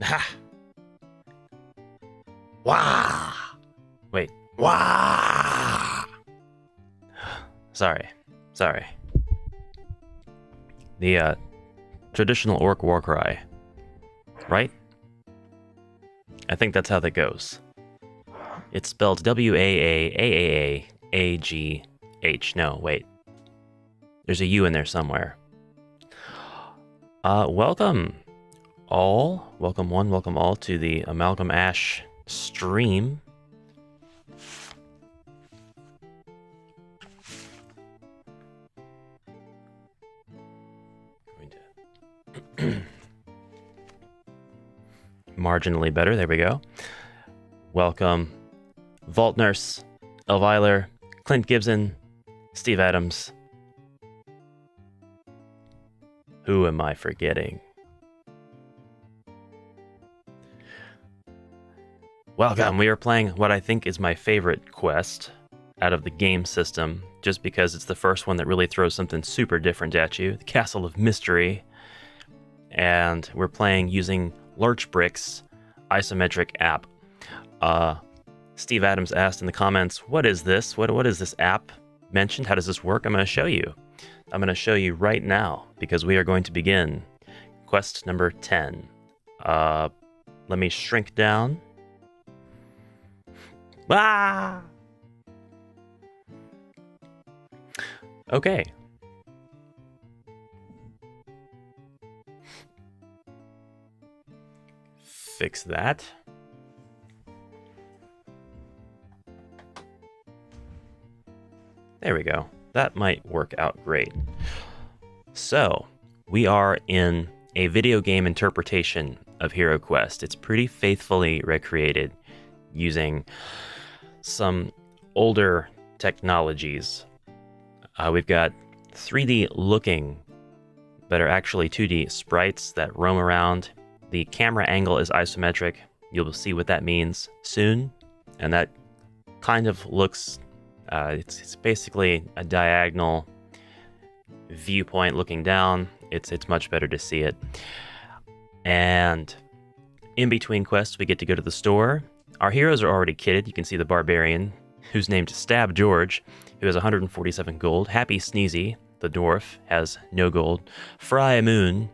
Ha! Wah! Wait. Wah! Sorry. The traditional orc war cry, right? I think that's how that goes. It's spelled W-A-A-A-A-A-G-H. No, wait. There's a U in there somewhere. Welcome all. Welcome one, welcome all to the Amalgam Ash stream. Marginally better, there we go. Welcome Vault Nurse, Elviler, Clint Gibson, Steve Adams. Who am I forgetting? Welcome, we are playing what I think is my favorite quest out of the game system, just because it's the first one that really throws something super different at you, the Castle of Mystery. And we're playing using Lurchbrick's Isometric app. Steve Adams asked in the comments, what is this? What is this app mentioned? How does this work? I'm going to show you. I'm going to show you right now, because we are going to begin quest number 10. Let me shrink down. Ah! Okay. Fix that. There we go. That might work out great. So, we are in a video game interpretation of HeroQuest. It's pretty faithfully recreated using some older technologies. We've got 3D looking, but are actually 2D sprites that roam around. The camera angle is isometric. You'll see what that means soon. And that kind of looks, it's basically a diagonal viewpoint looking down. It's much better to see it. And in between quests, we get to go to the store. Our heroes are already kitted. You can see the Barbarian, who's named Stab George, who has 147 gold. Happy Sneezy, the dwarf, has no gold. Fry Moon,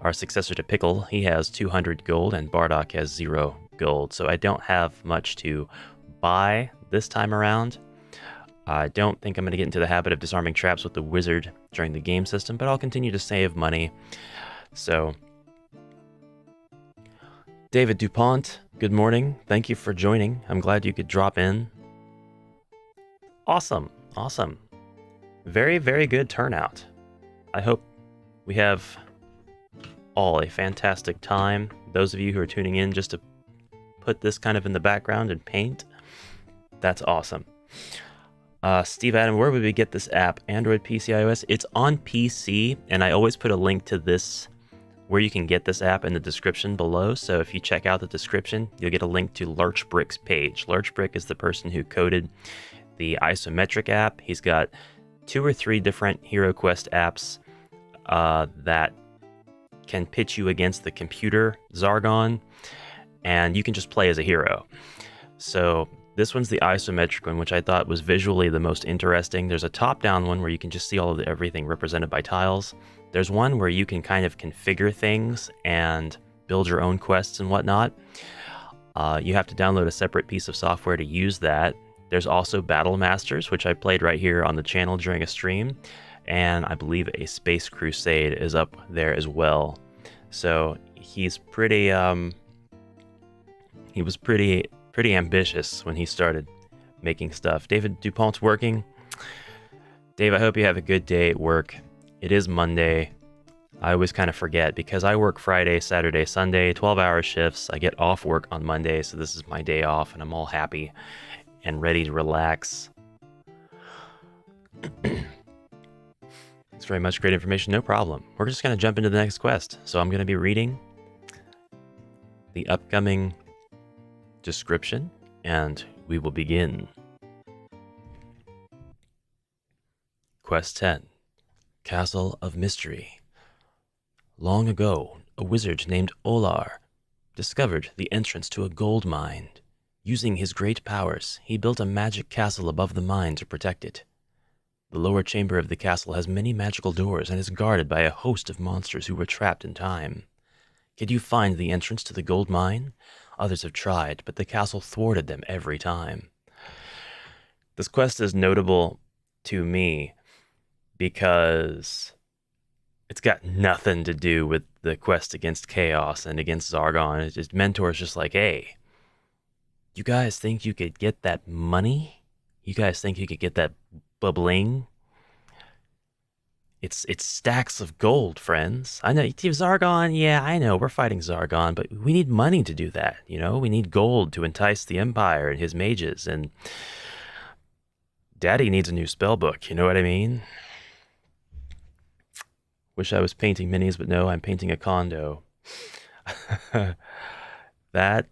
our successor to Pickle, he has 200 gold, and Bardock has 0 gold. So I don't have much to buy this time around. I don't think I'm going to get into the habit of disarming traps with the wizard during the game system, but I'll continue to save money. So, David DuPont, good morning. Thank you for joining. I'm glad you could drop in. Awesome. Very, very good turnout. I hope we have all a fantastic time. Those of you who are tuning in just to put this kind of in the background and paint, that's awesome. Steve Adam, where would we get this app? Android, PC, iOS? It's on PC, and I always put a link to this, where you can get this app, in the description below. So if you check out the description, you'll get a link to Lurchbrick's page. Lurchbrick is the person who coded the Isometric app. He's got 2 or 3 different HeroQuest apps that can pitch you against the computer Zargon, and you can just play as a hero. So this one's the isometric one, which I thought was visually the most interesting. There's a top-down one where you can just see all of everything represented by tiles. There's one where you can kind of configure things and build your own quests and whatnot. You have to download a separate piece of software to use that. There's also Battle Masters, which I played right here on the channel during a stream. And I believe a Space Crusade is up there as well. So he's pretty, he was pretty ambitious when he started making stuff. David DuPont's working. Dave, I hope you have a good day at work. It is Monday. I always kind of forget because I work Friday, Saturday, Sunday, 12-hour shifts. I get off work on Monday, so this is my day off, and I'm all happy and ready to relax. Thanks very much. Great information. No problem. We're just going to jump into the next quest. So I'm going to be reading the upcoming description, and we will begin. Quest 10. Castle of Mystery. Long ago, a wizard named Olar discovered the entrance to a gold mine. Using his great powers, he built a magic castle above the mine to protect it. The lower chamber of the castle has many magical doors and is guarded by a host of monsters who were trapped in time. Can you find the entrance to the gold mine? Others have tried, but the castle thwarted them every time. This quest is notable to me because it's got nothing to do with the quest against Chaos and against Zargon. It's just Mentor's just like, hey, you guys think you could get that money? You guys think you could get that bubbling? It's stacks of gold, friends. I know, Zargon, yeah, I know, we're fighting Zargon, but we need money to do that, you know? We need gold to entice the Empire and his mages, and Daddy needs a new spell book, you know what I mean? Wish I was painting minis, but no, I'm painting a condo. That,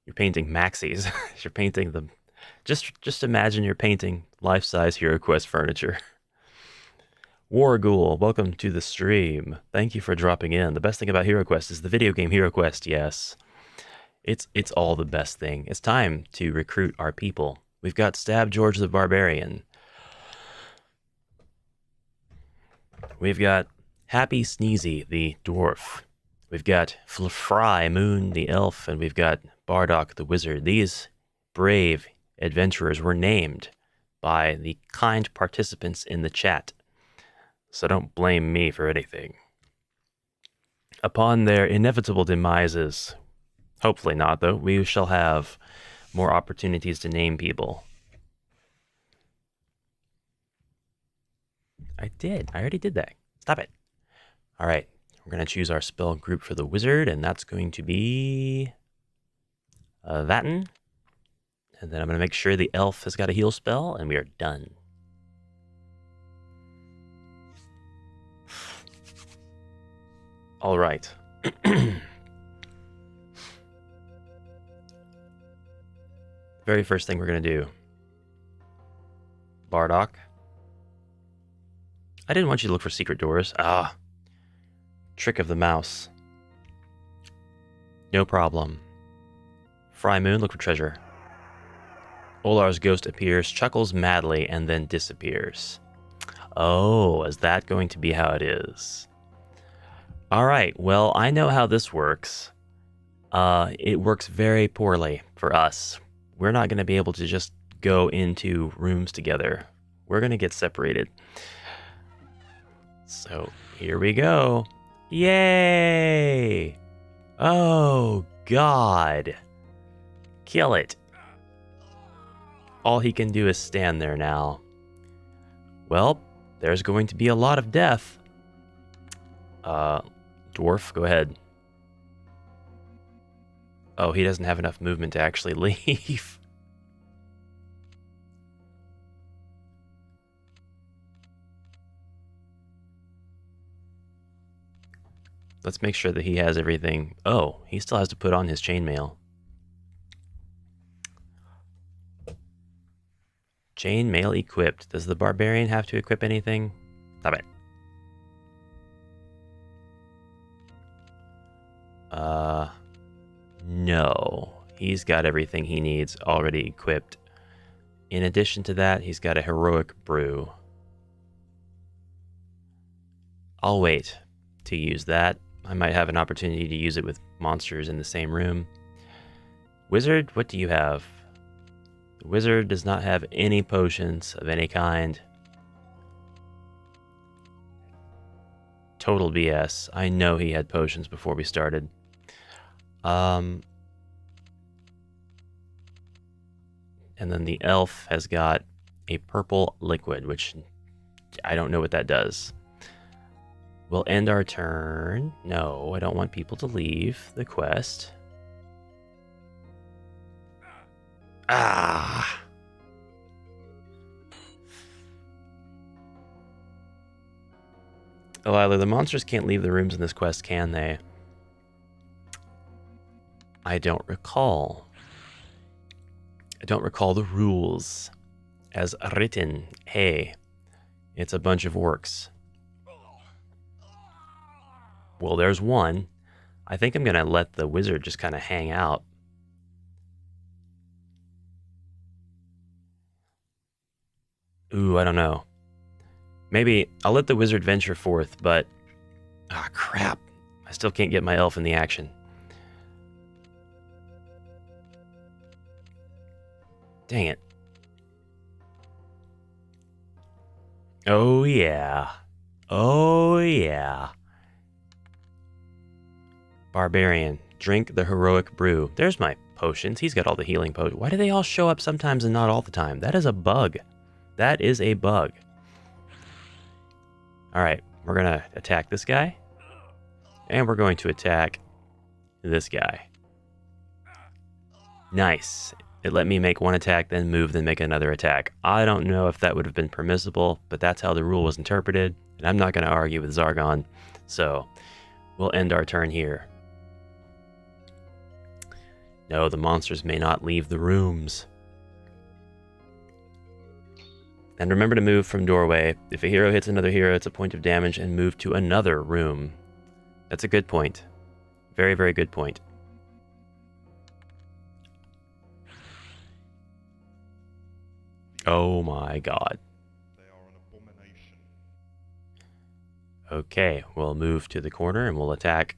you're painting maxis. You're painting them. Just imagine you're painting life-size HeroQuest furniture. Warghoul, welcome to the stream. Thank you for dropping in. The best thing about HeroQuest is the video game HeroQuest, yes. It's all the best thing. It's time to recruit our people. We've got Stab George the Barbarian. We've got Happy Sneezy the Dwarf. We've got Fry Moon the Elf, and we've got Bardock the Wizard. These brave adventurers were named by the kind participants in the chat, so don't blame me for anything. Upon their inevitable demises, hopefully not though, we shall have more opportunities to name people. I already did that. Stop it. All right, we're going to choose our spell group for the wizard, and that's going to be Vatten. And then I'm going to make sure the elf has got a heal spell, and we are done. All right. Very first thing we're going to do. Bardock. I didn't want you to look for secret doors. Ah. Trick of the mouse. No problem. Fry Moon, look for treasure. Olar's ghost appears, chuckles madly, and then disappears. Oh, is that going to be how it is? All right, well, I know how this works. It works very poorly for us. We're not going to be able to just go into rooms together. We're going to get separated. So, here we go. Yay! Oh, God. Kill it. All he can do is stand there now. Well, there's going to be a lot of death. Dwarf, go ahead. Oh, he doesn't have enough movement to actually leave. Let's make sure that he has everything. Oh, he still has to put on his chainmail. Chainmail equipped. Does the barbarian have to equip anything? Stop it. No. He's got everything he needs already equipped. In addition to that, he's got a heroic brew. I'll wait to use that. I might have an opportunity to use it with monsters in the same room. Wizard, what do you have? The wizard does not have any potions of any kind. Total BS. I know he had potions before we started. And then the elf has got a purple liquid, which I don't know what that does. We'll end our turn. No, I don't want people to leave the quest. Ah! Lila, the monsters can't leave the rooms in this quest, can they? I don't recall. I don't recall the rules as written. Hey, it's a bunch of orcs. Well, there's one. I think I'm going to let the wizard just kind of hang out. Ooh, I don't know. Maybe I'll let the wizard venture forth, but... Ah, crap. I still can't get my elf in the action. Dang it. Oh, yeah. Oh, yeah. Barbarian. Drink the heroic brew. There's my potions. He's got all the healing potions. Why do they all show up sometimes and not all the time? That is a bug. That is a bug. Alright, we're going to attack this guy. And we're going to attack this guy. Nice. It let me make one attack, then move, then make another attack. I don't know if that would have been permissible, but that's how the rule was interpreted, and I'm not going to argue with Zargon, so we'll end our turn here. No, the monsters may not leave the rooms. And remember to move from doorway. If a hero hits another hero, it's a point of damage, and move to another room. That's a good point. Very, very good point. Oh my god. They are an abomination. Okay, we'll move to the corner and we'll attack.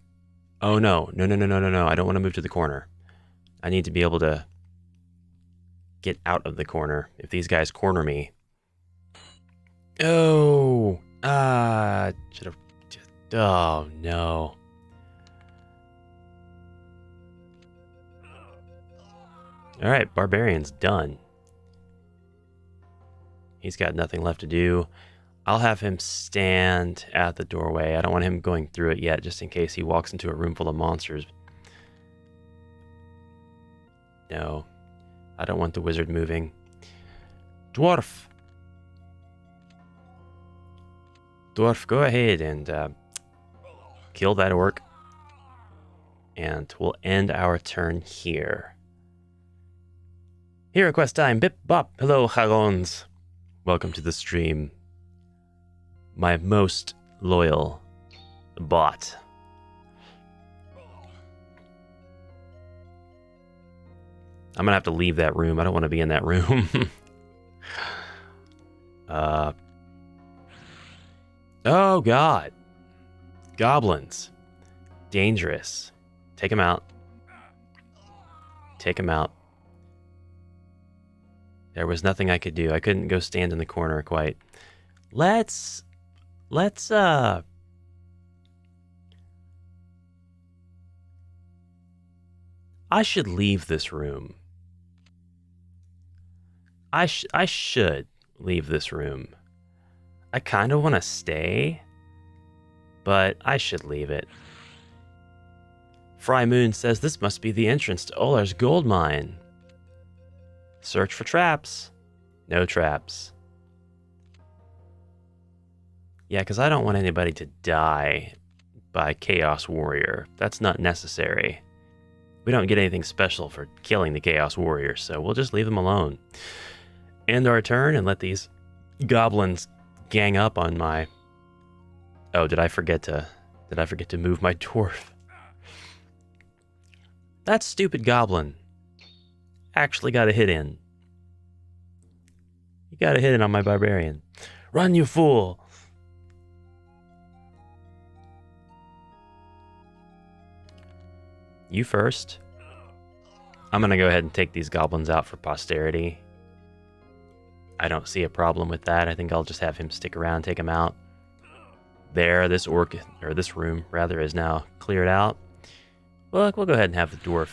Oh no, no, no, no, no, no, no. I don't want to move to the corner. I need to be able to get out of the corner if these guys corner me. Oh, should have. Oh no. All right, Barbarian's done. He's got nothing left to do. I'll have him stand at the doorway. I don't want him going through it yet, just in case he walks into a room full of monsters. No, I don't want the wizard moving. Dwarf! Dwarf, go ahead and kill that orc. And we'll end our turn here. HeroQuest time! Bip bop! Hello, Hagons! Welcome to the stream. My most loyal bot. I'm gonna have to leave that room. I don't want to be in that room. Oh god. Goblins. Dangerous. Take him out. Take him out. There was nothing I could do. I couldn't go stand in the corner quite. Let's I should leave this room. I should leave this room. I kind of want to stay, but I should leave it. Fry Moon says this must be the entrance to Olar's gold mine. Search for traps. No traps. Yeah, because I don't want anybody to die by Chaos Warrior. That's not necessary. We don't get anything special for killing the Chaos Warrior, so we'll just leave them alone. End our turn and let these goblins gang up on my... Oh, did I forget to move my dwarf? That stupid goblin actually got a hit in. You got a hit in on my barbarian. Run, you fool! You first. I'm gonna go ahead and take these goblins out for posterity. I don't see a problem with that. I think I'll just have him stick around, take him out. There, this orc, or this room, rather, is now cleared out. Look, we'll go ahead and have the dwarf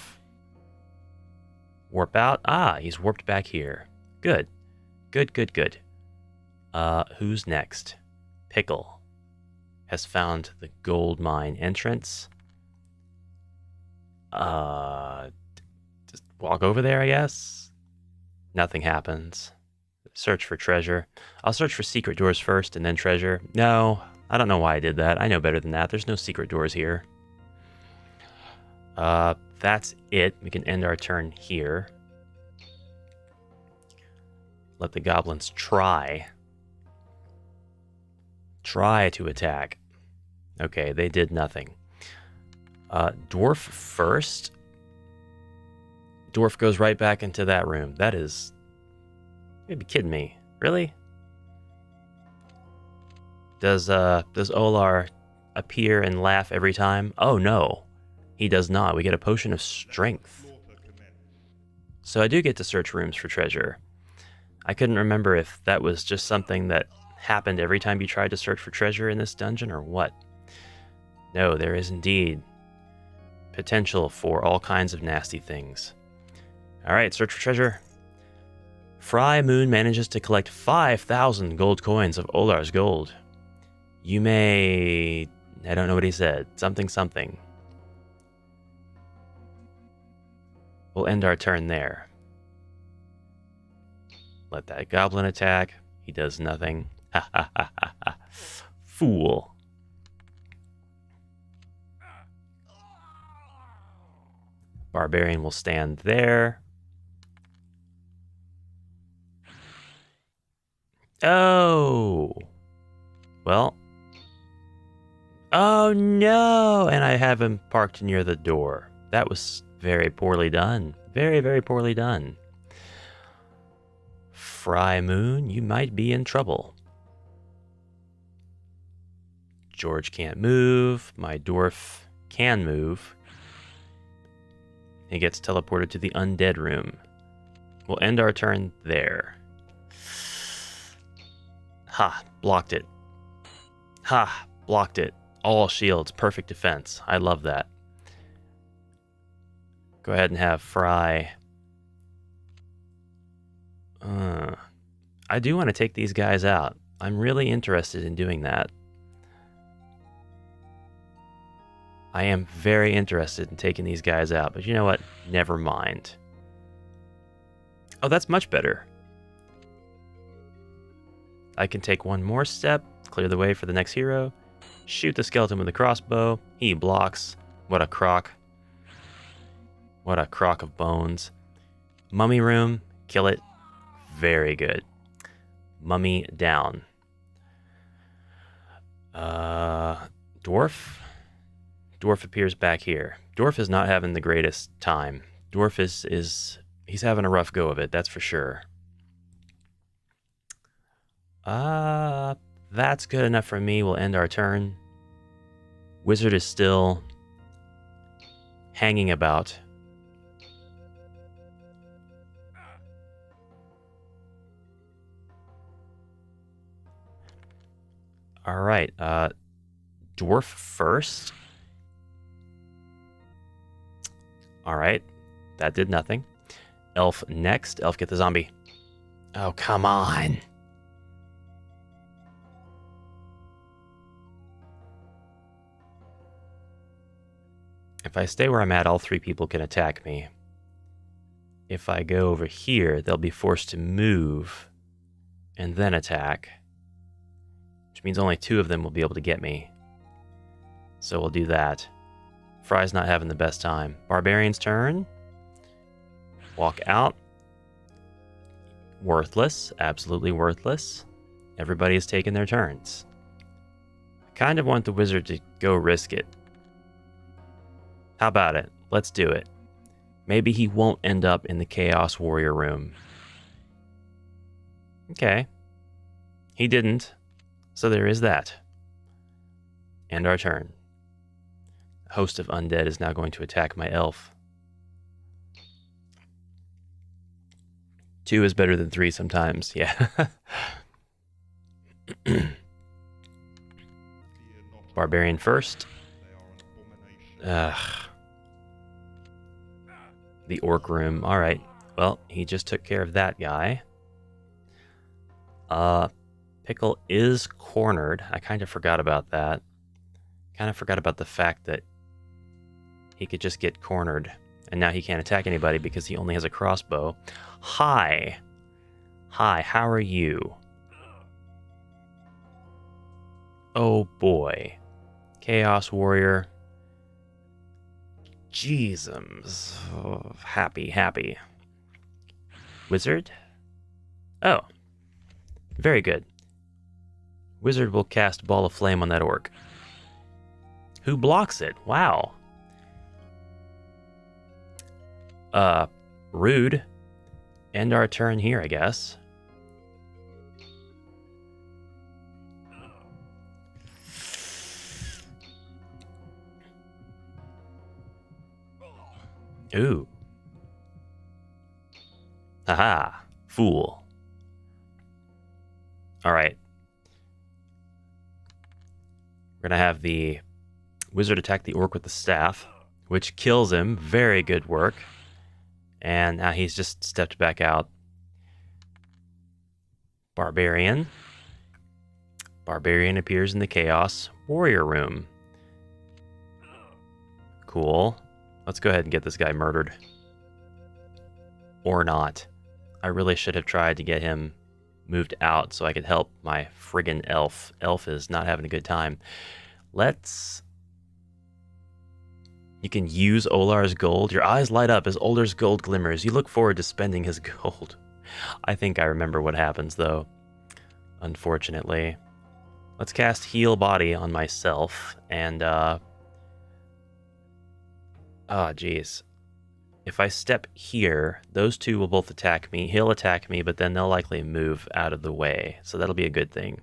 warp out. Ah, he's warped back here. Good. Good, good, good. Who's next? Pickle has found the gold mine entrance. Just walk over there, I guess. Nothing happens. Search for treasure. I'll search for secret doors first and then treasure. No, I don't know why I did that. I know better than that. There's no secret doors here. That's it. We can end our turn here. Let the goblins try to attack. Okay, they did nothing. Dwarf first. Dwarf goes right back into that room. That is... You'd be kidding me. Really? Does Olar appear and laugh every time? Oh no, he does not. We get a potion of strength. So I do get to search rooms for treasure. I couldn't remember if that was just something that happened every time you tried to search for treasure in this dungeon or what. No, there is indeed potential for all kinds of nasty things. Alright, search for treasure. Fry Moon manages to collect 5,000 gold coins of Olar's gold. You may... I don't know what he said. Something, something. We'll end our turn there. Let that goblin attack. He does nothing. Ha ha ha ha ha. Fool. Barbarian will stand there. Oh! Well... Oh no! And I have him parked near the door. That was very poorly done. Very, very poorly done. Fry Moon, you might be in trouble. George can't move. My dwarf can move. He gets teleported to the undead room. We'll end our turn there. Ha! Blocked it. Ha! Blocked it. All shields, perfect defense. I love that. Go ahead and have Fry. I do want to take these guys out. I'm really interested in doing that. I am very interested in taking these guys out, but you know what? Never mind. Oh, that's much better. I can take one more step, clear the way for the next hero. Shoot the skeleton with a crossbow. He blocks. What a crock. What a crock of bones. Mummy room. Kill it. Very good. Mummy down. Dwarf. Dwarf appears back here. Dwarf is not having the greatest time. Dwarf is he's having a rough go of it, that's for sure. That's good enough for me. We'll end our turn. Wizard is still hanging about. All right, dwarf first. All right, that did nothing. Elf next. Elf, get the zombie. Oh, come on. If I stay where I'm at, all three people can attack me. If I go over here, they'll be forced to move and then attack, which means only two of them will be able to get me. So we'll do that. Fry's not having the best time. Barbarian's turn. Walk out. Worthless. Absolutely worthless. Everybody has taken their turns. I kind of want the wizard to go risk it. How about it? Let's do it. Maybe he won't end up in the Chaos Warrior room. Okay. He didn't. So there is that. End our turn. A host of undead is now going to attack my elf. 2 is better than 3 sometimes. Yeah. Barbarian first. Ugh. The orc room. Alright. Well, he just took care of that guy. Pickle is cornered. I kind of forgot about that. Kind of forgot about the fact that he could just get cornered. And now he can't attack anybody because he only has a crossbow. Hi. Hi, how are you? Oh boy. Chaos Warrior. Jeezums. Oh, happy. Wizard? Oh. Very good. Wizard will cast Ball of Flame on that orc. Who blocks it? Wow. Rude. End our turn here, I guess. Ooh. Haha. Fool. Alright. We're gonna have the wizard attack the orc with the staff, which kills him. Very good work. And now he's just stepped back out. Barbarian. Barbarian appears in the Chaos Warrior room. Cool. Let's go ahead and get this guy murdered. Or not. I really should have tried to get him moved out so I could help my friggin' elf. Elf is not having a good time. Let's... You can use Olar's gold. Your eyes light up as Olar's gold glimmers. You look forward to spending his gold. I think I remember what happens, though. Unfortunately. Let's cast Heal Body on myself, and, oh, jeez. If I step here, those two will both attack me. He'll attack me, but then they'll likely move out of the way, so that'll be a good thing.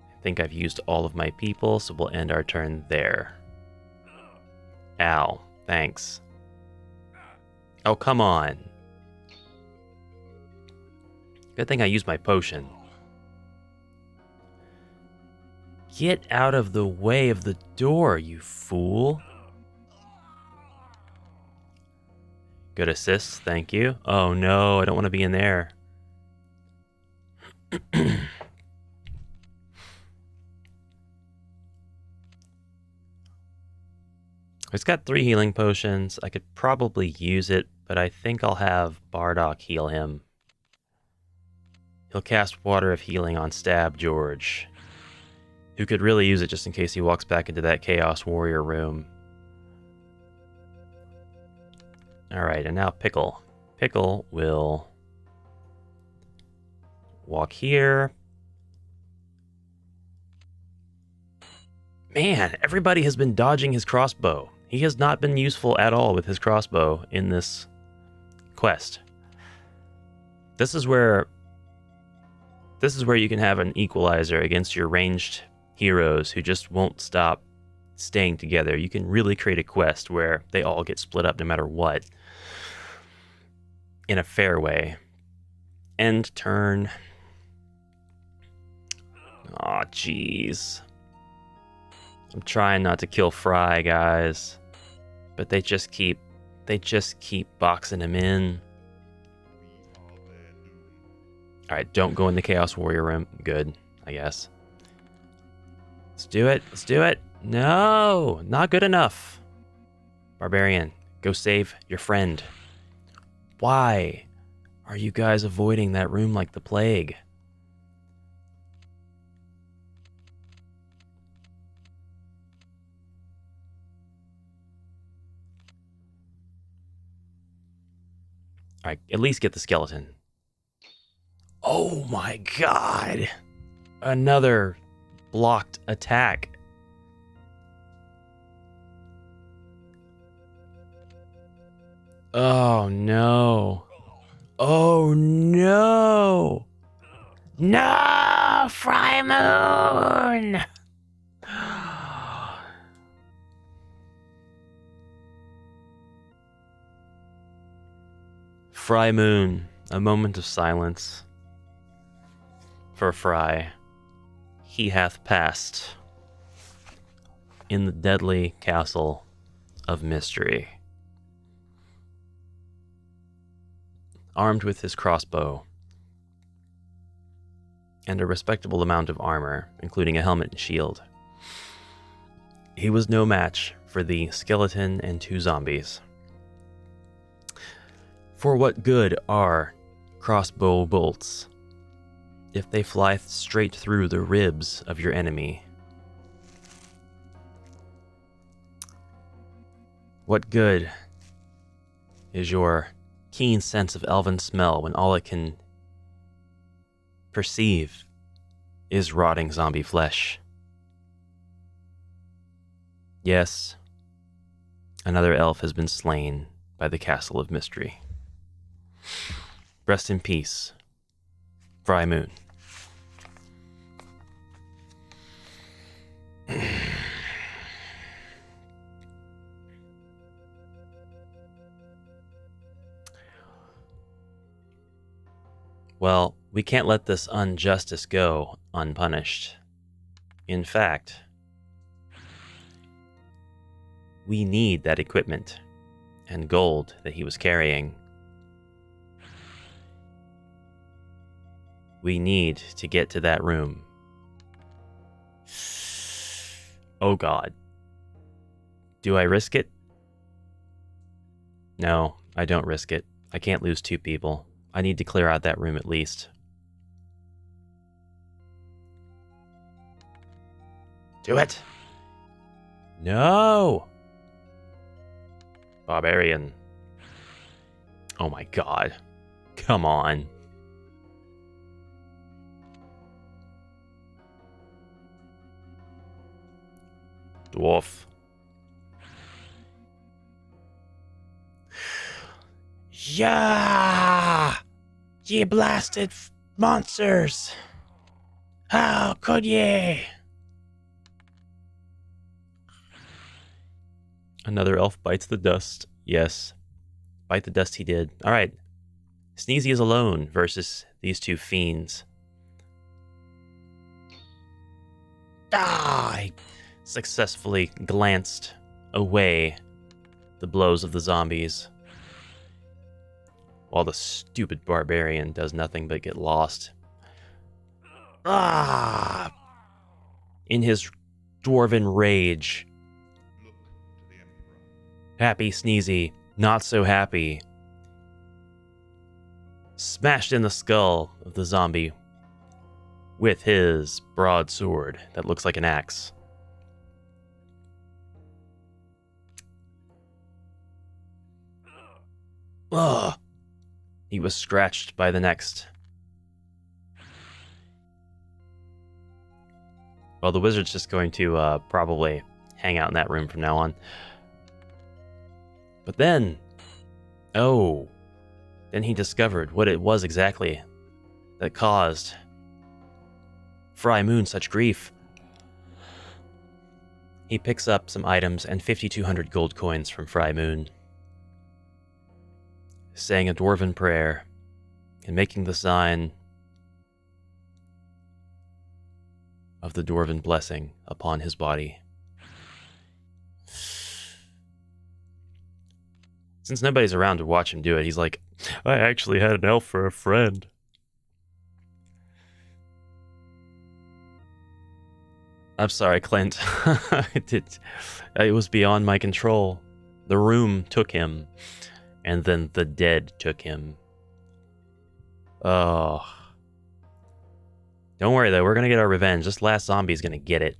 I think I've used all of my people, so we'll end our turn there. Ow. Thanks. Oh, come on. Good thing I used my potion. Get out of the way of the door, you fool. Good assist, thank you. Oh no, I don't want to be in there. It's got 3 healing potions. I could probably use it, but I think I'll have Bardock heal him. He'll cast Water of Healing on Stab George, who could really use it just in case he walks back into that Chaos Warrior room. Alright, and now Pickle. Pickle will walk here. Man, everybody has been dodging his crossbow. He has not been useful at all with his crossbow in this quest. This is where you can have an equalizer against your ranged heroes who just won't stop staying together. You can really create a quest where they all get split up no matter what. In a fair way. End turn. Aw, jeez. I'm trying not to kill Fry, guys. But they just keep boxing him in. Alright, don't go in the Chaos Warrior room. Good, I guess. Let's do it. Let's do it. No! Not good enough. Barbarian, go save your friend. Why are you guys avoiding that room like the plague? Alright, at least get the skeleton. Oh my god! Another blocked attack. Oh no. Oh no! No! Fry Moon! Fry Moon, a moment of silence for Fry. He hath passed in the deadly castle of mystery. Armed with his crossbow and a respectable amount of armor, including a helmet and shield. He was no match for the skeleton and 2 zombies. For what good are crossbow bolts if they fly straight through the ribs of your enemy? What good is your keen sense of elven smell when all it can perceive is rotting zombie flesh? Yes, Another elf has been slain by the Castle of Mystery. Rest in peace, Fry Moon. Well, we can't let this injustice go unpunished. In fact, we need that equipment and gold that he was carrying. We need to get to that room. Oh God. Do I risk it? No, I don't risk it. I can't lose 2 people. I need to clear out that room at least. Do it! No! Barbarian. Oh my God. Come on. Dwarf. Yeah! Ye blasted monsters! How could ye? Another elf bites the dust. Yes. Bite the dust he did. Alright. Sneezy is alone versus these 2 fiends. I successfully glanced away the blows of the zombies, while the stupid barbarian does nothing but get lost. In his dwarven rage. Look to the Emperor. Happy Sneezy, not so happy. Smashed in the skull of the zombie with his broadsword that looks like an axe. Ugh. He was scratched by the next. Well, the wizard's just going to probably hang out in that room from now on. But then, then he discovered what it was exactly that caused Fry Moon such grief. He picks up some items and 5,200 gold coins from Fry Moon, saying a dwarven prayer and making the sign of the dwarven blessing upon his body. Since nobody's around to watch him do it, he's like, I actually had an elf for a friend. I'm sorry, Clint. It was beyond my control. The room took him, and then the dead took him. Oh. Don't worry, though. We're going to get our revenge. This last zombie's going to get it.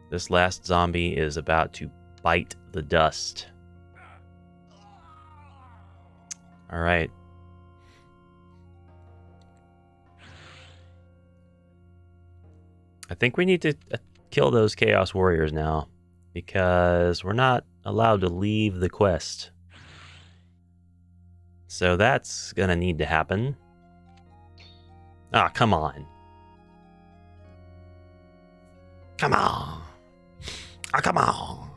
This last zombie is about to bite the dust. All right. I think we need to kill those Chaos Warriors now, because we're not allowed to leave the quest. So that's gonna need to happen. Ah, come on. Come on. Ah, come on.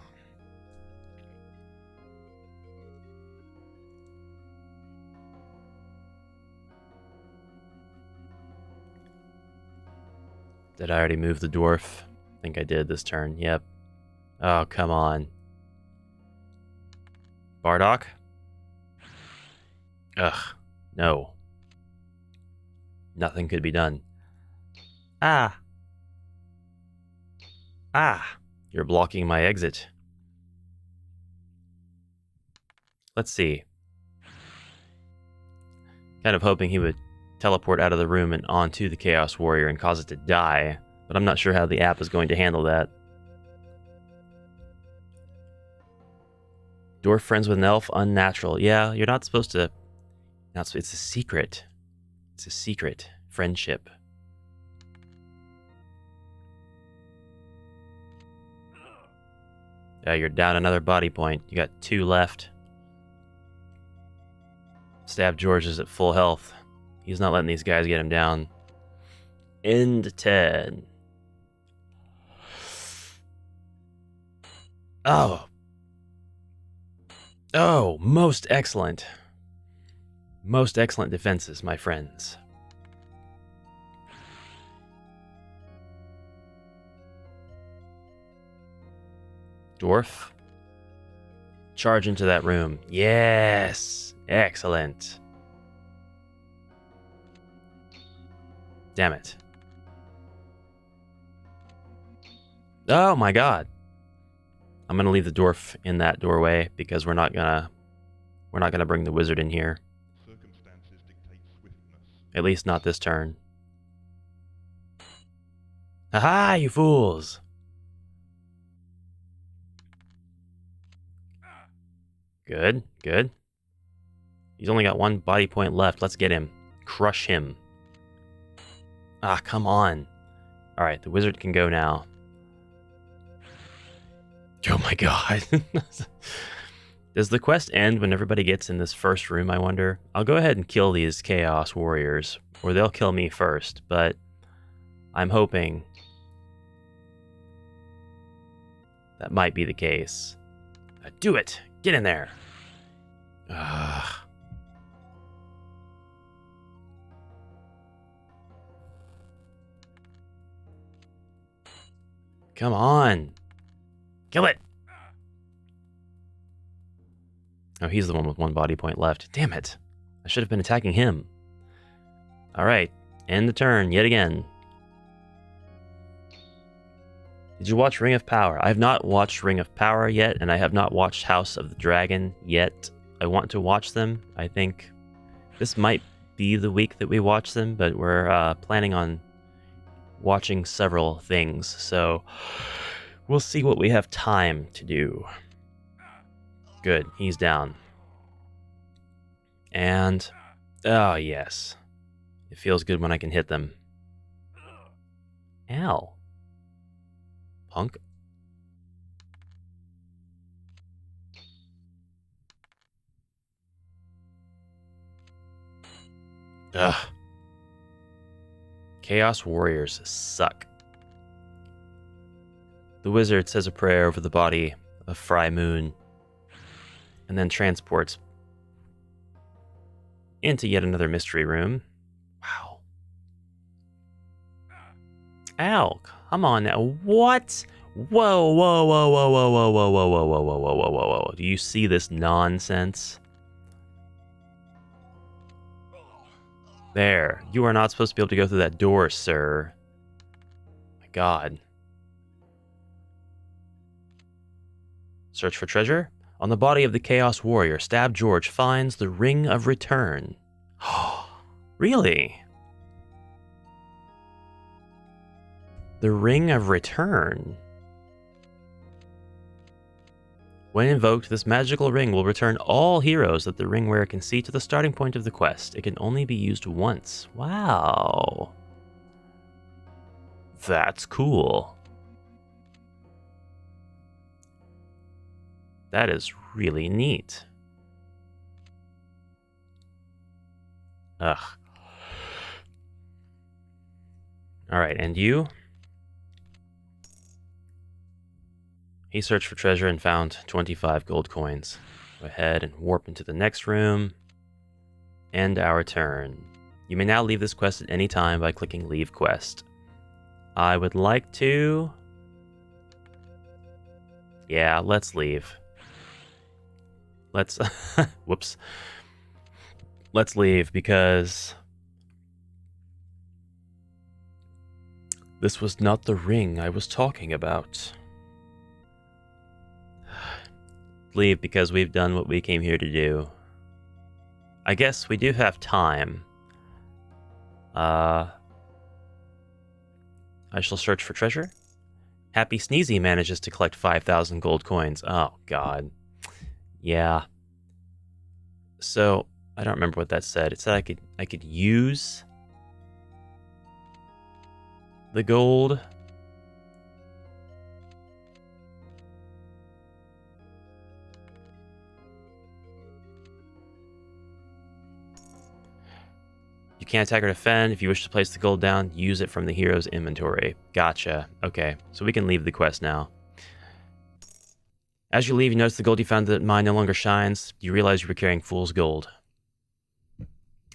Did I already move the dwarf? I think I did this turn. Yep. Oh, come on. Bardock? Ugh. No. Nothing could be done. Ah. Ah. You're blocking my exit. Let's see. Kind of hoping he would teleport out of the room and onto the Chaos Warrior and cause it to die, but I'm not sure how the app is going to handle that. Dwarf friends with an elf, unnatural. Yeah, you're not supposed to... It's a secret. It's a secret friendship. Yeah, you're down another body point. You got 2 left. Stab George is at full health. He's not letting these guys get him down. End 10. Oh. Oh, most excellent. Most excellent defenses, my friends. Dwarf. Charge into that room. Yes! Excellent. Damn it. Oh my god. I'm gonna leave the dwarf in that doorway because we're not gonna bring the wizard in here. Circumstances dictate swiftness. At least not this turn. Haha, you fools! Good, good. He's only got 1 body point left. Let's get him. Crush him. Ah, come on. Alright, the wizard can go now. Oh my god. Does the quest end when everybody gets in this first room, I wonder? I'll go ahead and kill these Chaos Warriors, or they'll kill me first, but I'm hoping that might be the case. Do it! Get in there! Ugh. Come on! Kill it! Oh, he's the one with 1 body point left. Damn it! I should have been attacking him. Alright, end the turn yet again. Did you watch Ring of Power? I have not watched Ring of Power yet, and I have not watched House of the Dragon yet. I want to watch them. I think this might be the week that we watch them, but we're planning on watching several things, so we'll see what we have time to do. Good, he's down. And, oh yes. It feels good when I can hit them. Ow. Punk. Ugh. Chaos Warriors suck. The wizard says a prayer over the body of Fry Moon, and then transports into yet another mystery room. Wow. Ow, come on now. What? Whoa, whoa, whoa, whoa, whoa, whoa, whoa, whoa, whoa, whoa, whoa, whoa, whoa, whoa. Do you see this nonsense? There. You are not supposed to be able to go through that door, sir. My god. Search for treasure? On the body of the Chaos Warrior, Stab George finds the Ring of Return. Really? The Ring of Return? When invoked, this magical ring will return all heroes that the ring wearer can see to the starting point of the quest. It can only be used once. Wow. That's cool. That is really neat. Ugh. Alright, and you? He searched for treasure and found 25 gold coins. Go ahead and warp into the next room. End our turn. You may now leave this quest at any time by clicking Leave Quest. I would like to... Yeah, let's leave. Let's... Whoops. Let's leave because... this was not the ring I was talking about. Leave because we've done what we came here to do. I guess we do have time. I shall search for treasure. Happy Sneezy manages to collect 5,000 gold coins. Oh, God. Yeah. So, I don't remember what that said. It said I could use the gold. can't attack or defend. If you wish to place the gold down, use it from the hero's inventory. Gotcha. Okay, so we can leave the quest now. As you leave, you notice the gold you found at mine no longer shines. You realize you were carrying fool's gold. I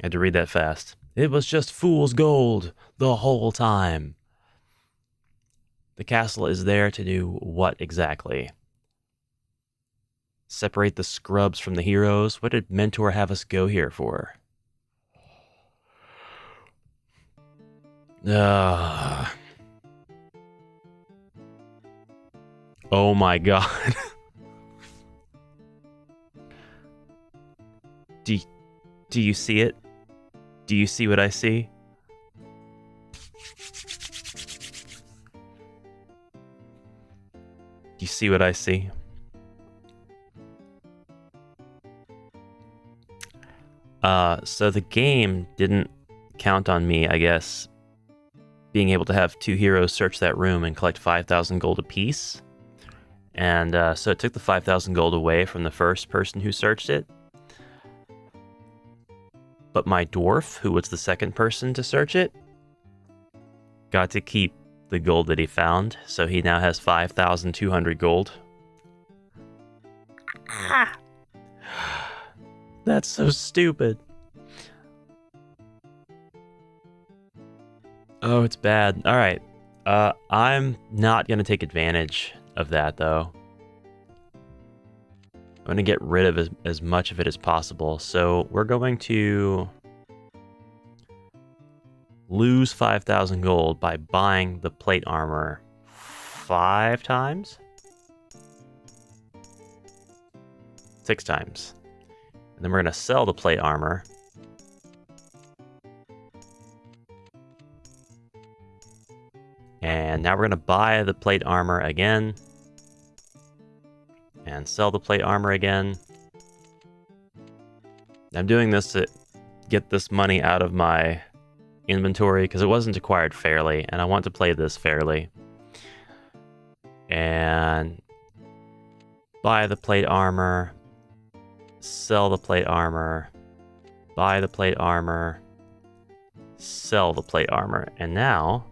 had to read that fast. It was just fool's gold the whole time. The castle is there to do what exactly? Separate the scrubs from the heroes? What did Mentor have us go here for? Oh my god. Do you see it? Do you see what I see? Do you see what I see? So the game didn't count on me, I guess, being able to have two heroes search that room and collect 5,000 gold apiece. And so it took the 5,000 gold away from the first person who searched it. But my dwarf, who was the second person to search it, got to keep the gold that he found, so he now has 5,200 gold. Ah! That's so stupid. Oh, it's bad. All right. I'm not going to take advantage of that, though. I'm going to get rid of as much of it as possible. So we're going to lose 5,000 gold by buying the plate armor 5 times? 6 times. And then we're going to sell the plate armor. And now we're going to buy the plate armor again. And sell the plate armor again. I'm doing this to get this money out of my inventory because it wasn't acquired fairly, and I want to play this fairly. And buy the plate armor, sell the plate armor, buy the plate armor, sell the plate armor. And now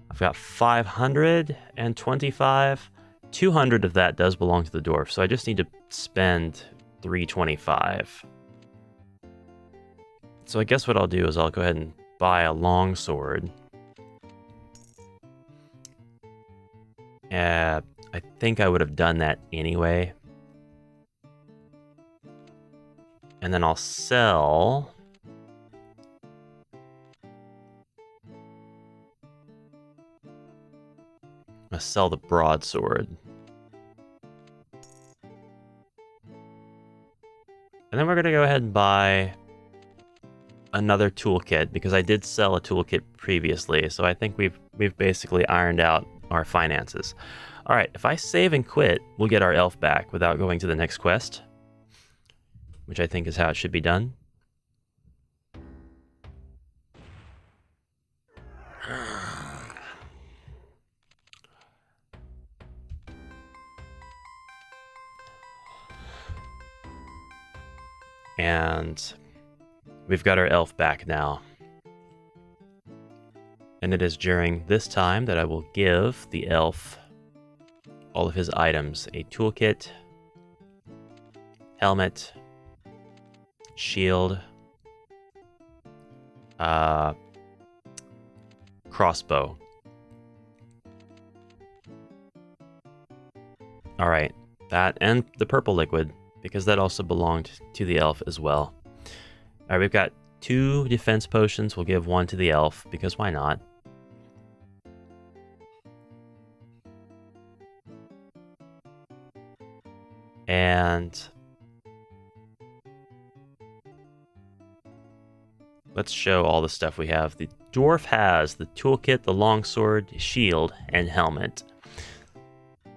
I've got 525. 200 of that does belong to the dwarf, so I just need to spend 325. So I guess what I'll do is I'll go ahead and buy a long sword. I think I would have done that anyway. And then I'll sell... I'm gonna sell the broadsword. And then we're gonna go ahead and buy another toolkit, because I did sell a toolkit previously, so I think we've basically ironed out our finances. All right, if I save and quit, we'll get our elf back without going to the next quest, which I think is how it should be done. And we've got our elf back now. And it is during this time that I will give the elf all of his items. A toolkit, helmet, shield, crossbow. Alright, that and the purple liquid, because that also belonged to the elf as well. Alright, we've got 2 defense potions. We'll give 1 to the elf, because why not? And let's show all the stuff we have. The dwarf has the toolkit, the longsword, shield, and helmet.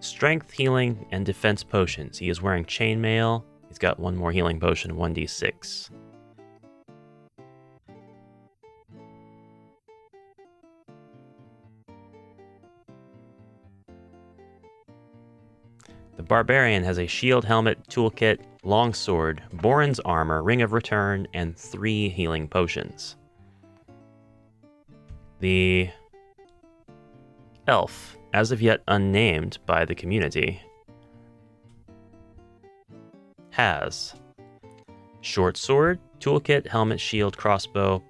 Strength, healing, and defense potions. He is wearing chainmail. He's got 1 more healing potion, 1d6. The barbarian has a shield, helmet, toolkit, longsword, Borin's armor, ring of return, and 3 healing potions. The elf, as of yet unnamed by the community, has short sword, toolkit, helmet, shield, crossbow,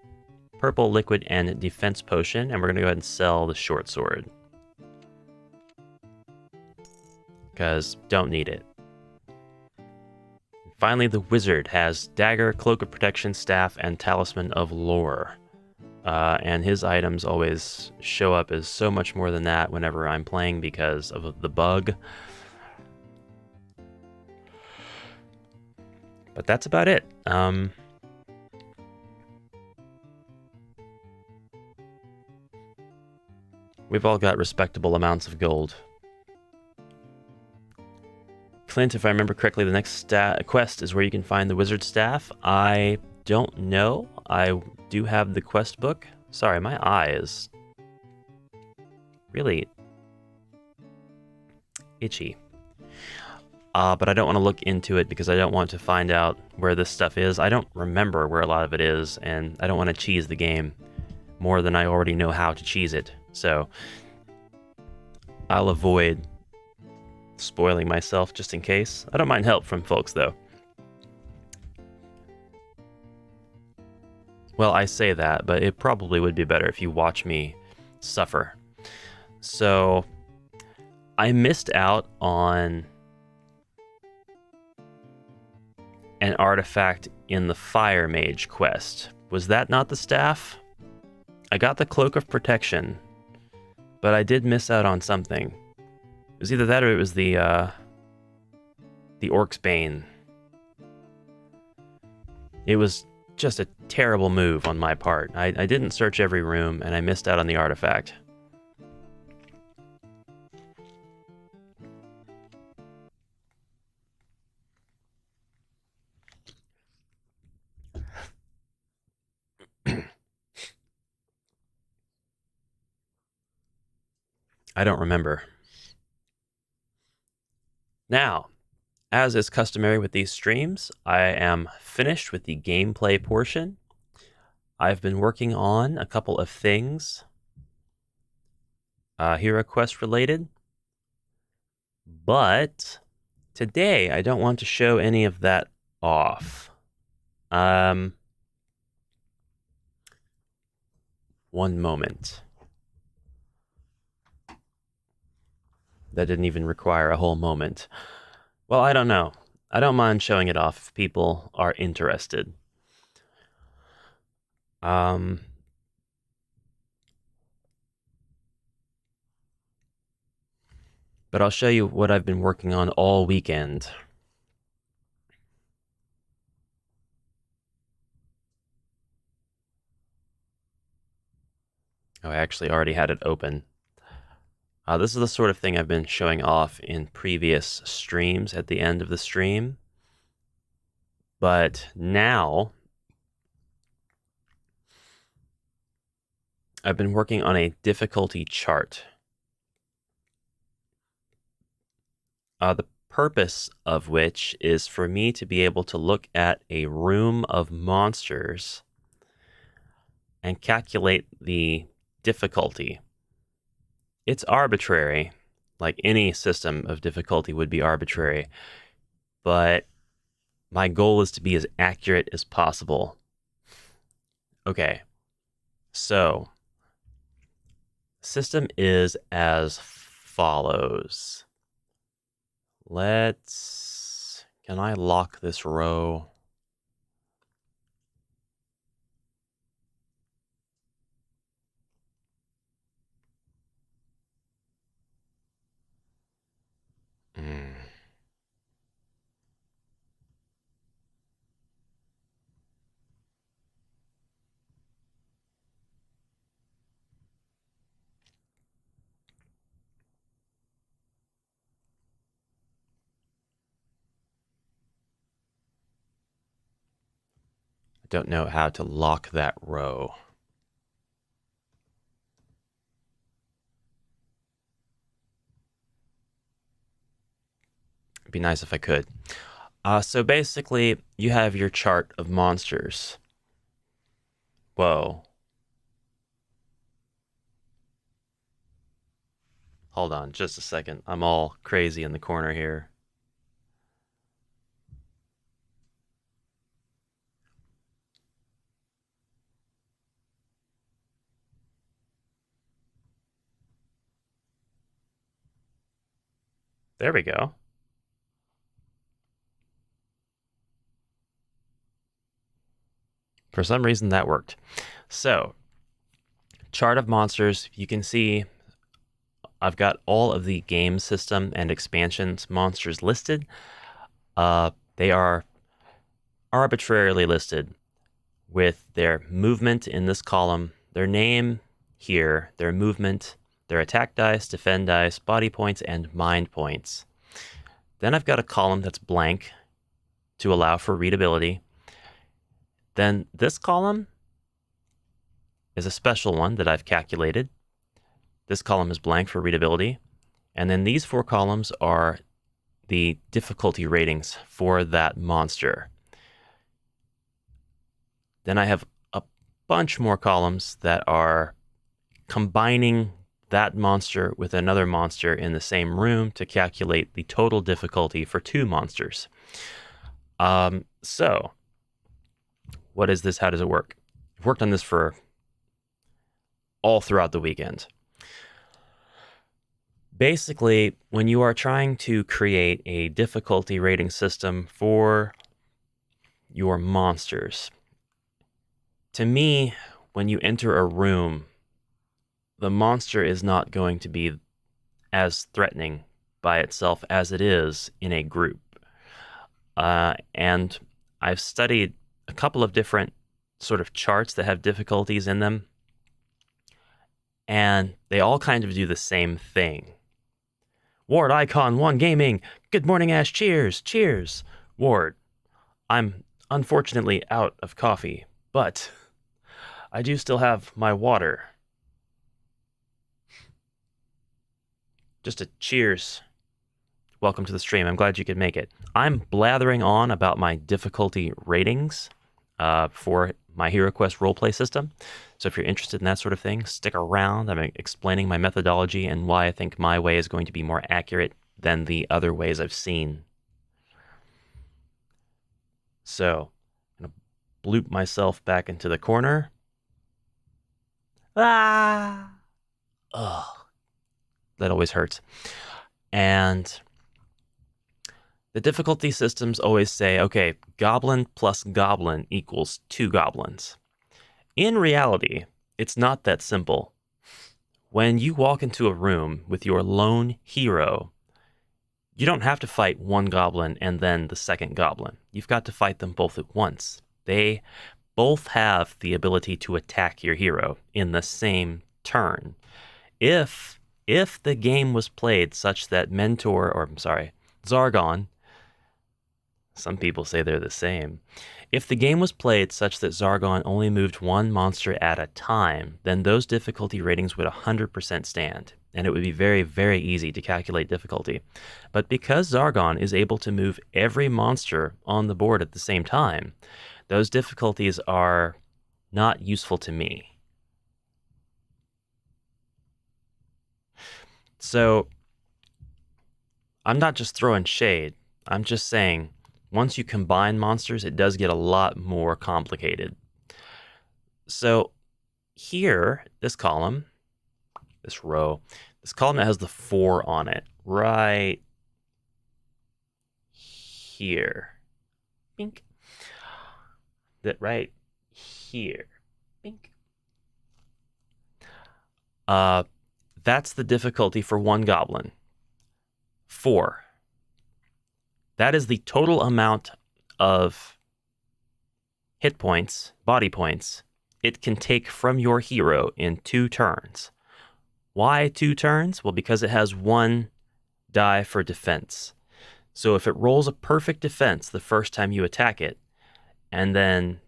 purple liquid, and defense potion, and we're going to go ahead and sell the short sword. Because don't need it. Finally, the wizard has dagger, cloak of protection, staff, and talisman of lore. And his items always show up as so much more than that whenever I'm playing because of the bug. But that's about it. We've all got respectable amounts of gold. Clint, if I remember correctly, the next quest is where you can find the wizard staff. I don't know. I do have the quest book. Sorry, my eye is really itchy. But I don't want to look into it because I don't want to find out where this stuff is. I don't remember where a lot of it is, and I don't want to cheese the game more than I already know how to cheese it. So I'll avoid spoiling myself just in case. I don't mind help from folks, though. Well, I say that, but it probably would be better if you watch me suffer. So I missed out on an artifact in the Fire Mage quest. Was that not the staff? I got the Cloak of Protection, but I did miss out on something. It was either that or it was the Orc's Bane. It was just a terrible move on my part. I didn't search every room, and I missed out on the artifact. I don't remember. Now, as is customary with these streams, I am finished with the gameplay portion. I've been working on a couple of things, HeroQuest related, but today I don't want to show any of that off. One moment. That didn't even require a whole moment. Well, I don't know. I don't mind showing it off if people are interested. But I'll show you what I've been working on all weekend. Oh, I actually already had it open. This is the sort of thing I've been showing off in previous streams at the end of the stream. But now, I've been working on a difficulty chart. The purpose of which is for me to be able to look at a room of monsters and calculate the difficulty. It's arbitrary, like any system of difficulty would be arbitrary, but my goal is to be as accurate as possible. Okay, so system is as follows. Can I lock this row? I don't know how to lock that row. It'd be nice if I could. So basically, you have your chart of monsters. Whoa. Hold on just a second. I'm all crazy in the corner here. There we go. For some reason that worked. So, chart of monsters, you can see I've got all of the game system and expansions monsters listed. They are arbitrarily listed with their movement in this column, their name here, their movement, their attack dice, defend dice, body points, and mind points. Then I've got a column that's blank to allow for readability. Then this column is a special one that I've calculated. This column is blank for readability. And then these 4 columns are the difficulty ratings for that monster. Then I have a bunch more columns that are combining that monster with another monster in the same room to calculate the total difficulty for 2 monsters. So, what is this? How does it work? I've worked on this for all throughout the weekend. Basically, when you are trying to create a difficulty rating system for your monsters, to me, when you enter a room, the monster is not going to be as threatening by itself as it is in a group. And I've studied a couple of different sort of charts that have difficulties in them, and they all kind of do the same thing. Ward Icon 1 Gaming, good morning, Ash, cheers, cheers. Ward, I'm unfortunately out of coffee, but I do still have my water. Just a cheers. Welcome to the stream. I'm glad you could make it. I'm blathering on about my difficulty ratings for my HeroQuest roleplay system. So if you're interested in that sort of thing, stick around. I'm explaining my methodology and why I think my way is going to be more accurate than the other ways I've seen. So I'm going to bloop myself back into the corner. Ah! Ugh. That always hurts. And the difficulty systems always say, okay, goblin plus goblin equals 2 goblins. In reality, it's not that simple. When you walk into a room with your lone hero, you don't have to fight one goblin and then the second goblin. You've got to fight them both at once. They both have the ability to attack your hero in the same turn. If the game was played such that Zargon, some people say they're the same. If the game was played such that Zargon only moved one monster at a time, then those difficulty ratings would 100% stand, and it would be very, very easy to calculate difficulty. But because Zargon is able to move every monster on the board at the same time, those difficulties are not useful to me. So, I'm not just throwing shade. I'm just saying, once you combine monsters, it does get a lot more complicated. So, here, this column that has the 4 on it, right here. Bink. That right here. Bink. That's the difficulty for one goblin. 4. That is the total amount of hit points, body points, it can take from your hero in 2 turns. Why 2 turns? Well, because it has 1 die for defense. So if it rolls a perfect defense the first time you attack it, and then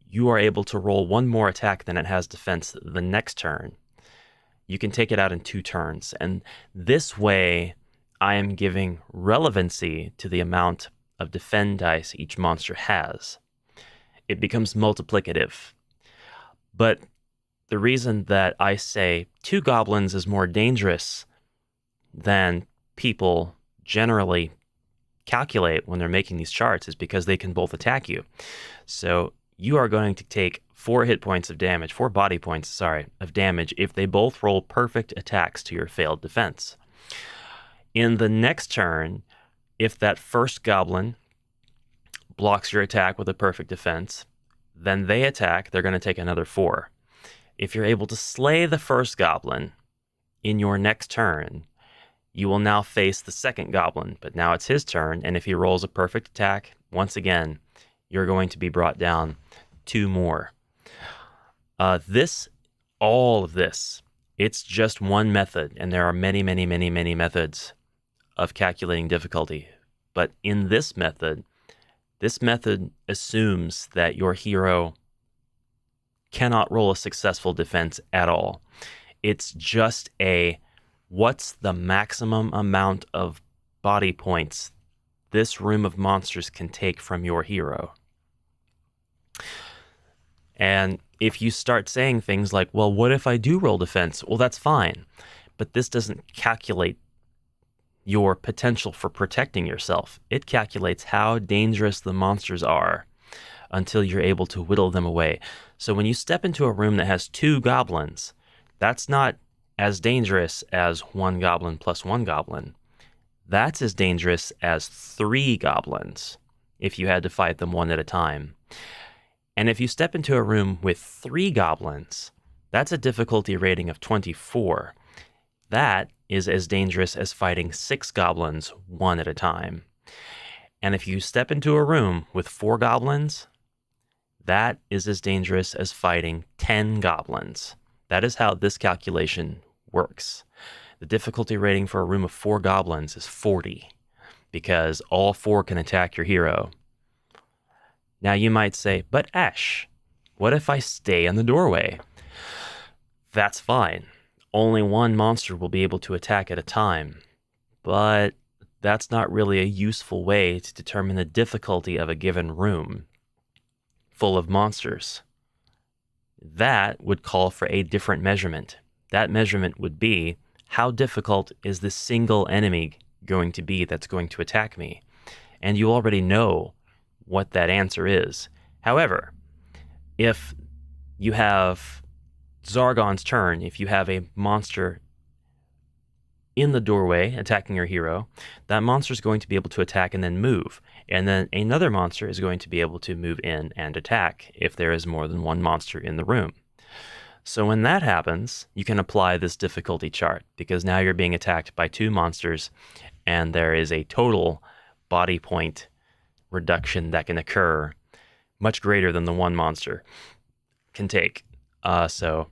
you are able to roll 1 more attack than it has defense the next turn, you can take it out in 2 turns. And this way, I am giving relevancy to the amount of defend dice each monster has. It becomes multiplicative. But the reason that I say 2 goblins is more dangerous than people generally calculate when they're making these charts is because they can both attack you. So you are going to take 4 hit points of damage, 4 body points, sorry, of damage if they both roll perfect attacks to your failed defense. In the next turn, if that first goblin blocks your attack with a perfect defense, then they attack, they're going to take another 4. If you're able to slay the first goblin in your next turn, you will now face the second goblin, but now it's his turn, and if he rolls a perfect attack, once again, you're going to be brought down 2 more. All of this, it's just one method, and there are many, many, many, many methods of calculating difficulty. But in this method assumes that your hero cannot roll a successful defense at all. It's just what's the maximum amount of body points this room of monsters can take from your hero. And if you start saying things like, well, what if I do roll defense? Well, that's fine. But this doesn't calculate your potential for protecting yourself. It calculates how dangerous the monsters are until you're able to whittle them away. So when you step into a room that has 2 goblins, that's not as dangerous as 1 goblin plus 1 goblin. That's as dangerous as 3 goblins if you had to fight them one at a time. And if you step into a room with 3 goblins, that's a difficulty rating of 24. That is as dangerous as fighting 6 goblins one at a time. And if you step into a room with 4 goblins, that is as dangerous as fighting 10 goblins. That is how this calculation works. The difficulty rating for a room of 4 goblins is 40, because all 4 can attack your hero. Now you might say, but Ash, what if I stay in the doorway? That's fine. Only 1 monster will be able to attack at a time. But that's not really a useful way to determine the difficulty of a given room full of monsters. That would call for a different measurement. That measurement would be, how difficult is this single enemy going to be that's going to attack me? And you already know what that answer is. However, if you have Zargon's turn, if you have a monster in the doorway attacking your hero, that monster is going to be able to attack and then move. And then another monster is going to be able to move in and attack if there is more than 1 monster in the room. So when that happens, you can apply this difficulty chart, because now you're being attacked by 2 monsters, and there is a total body point reduction that can occur much greater than the 1 monster can take. So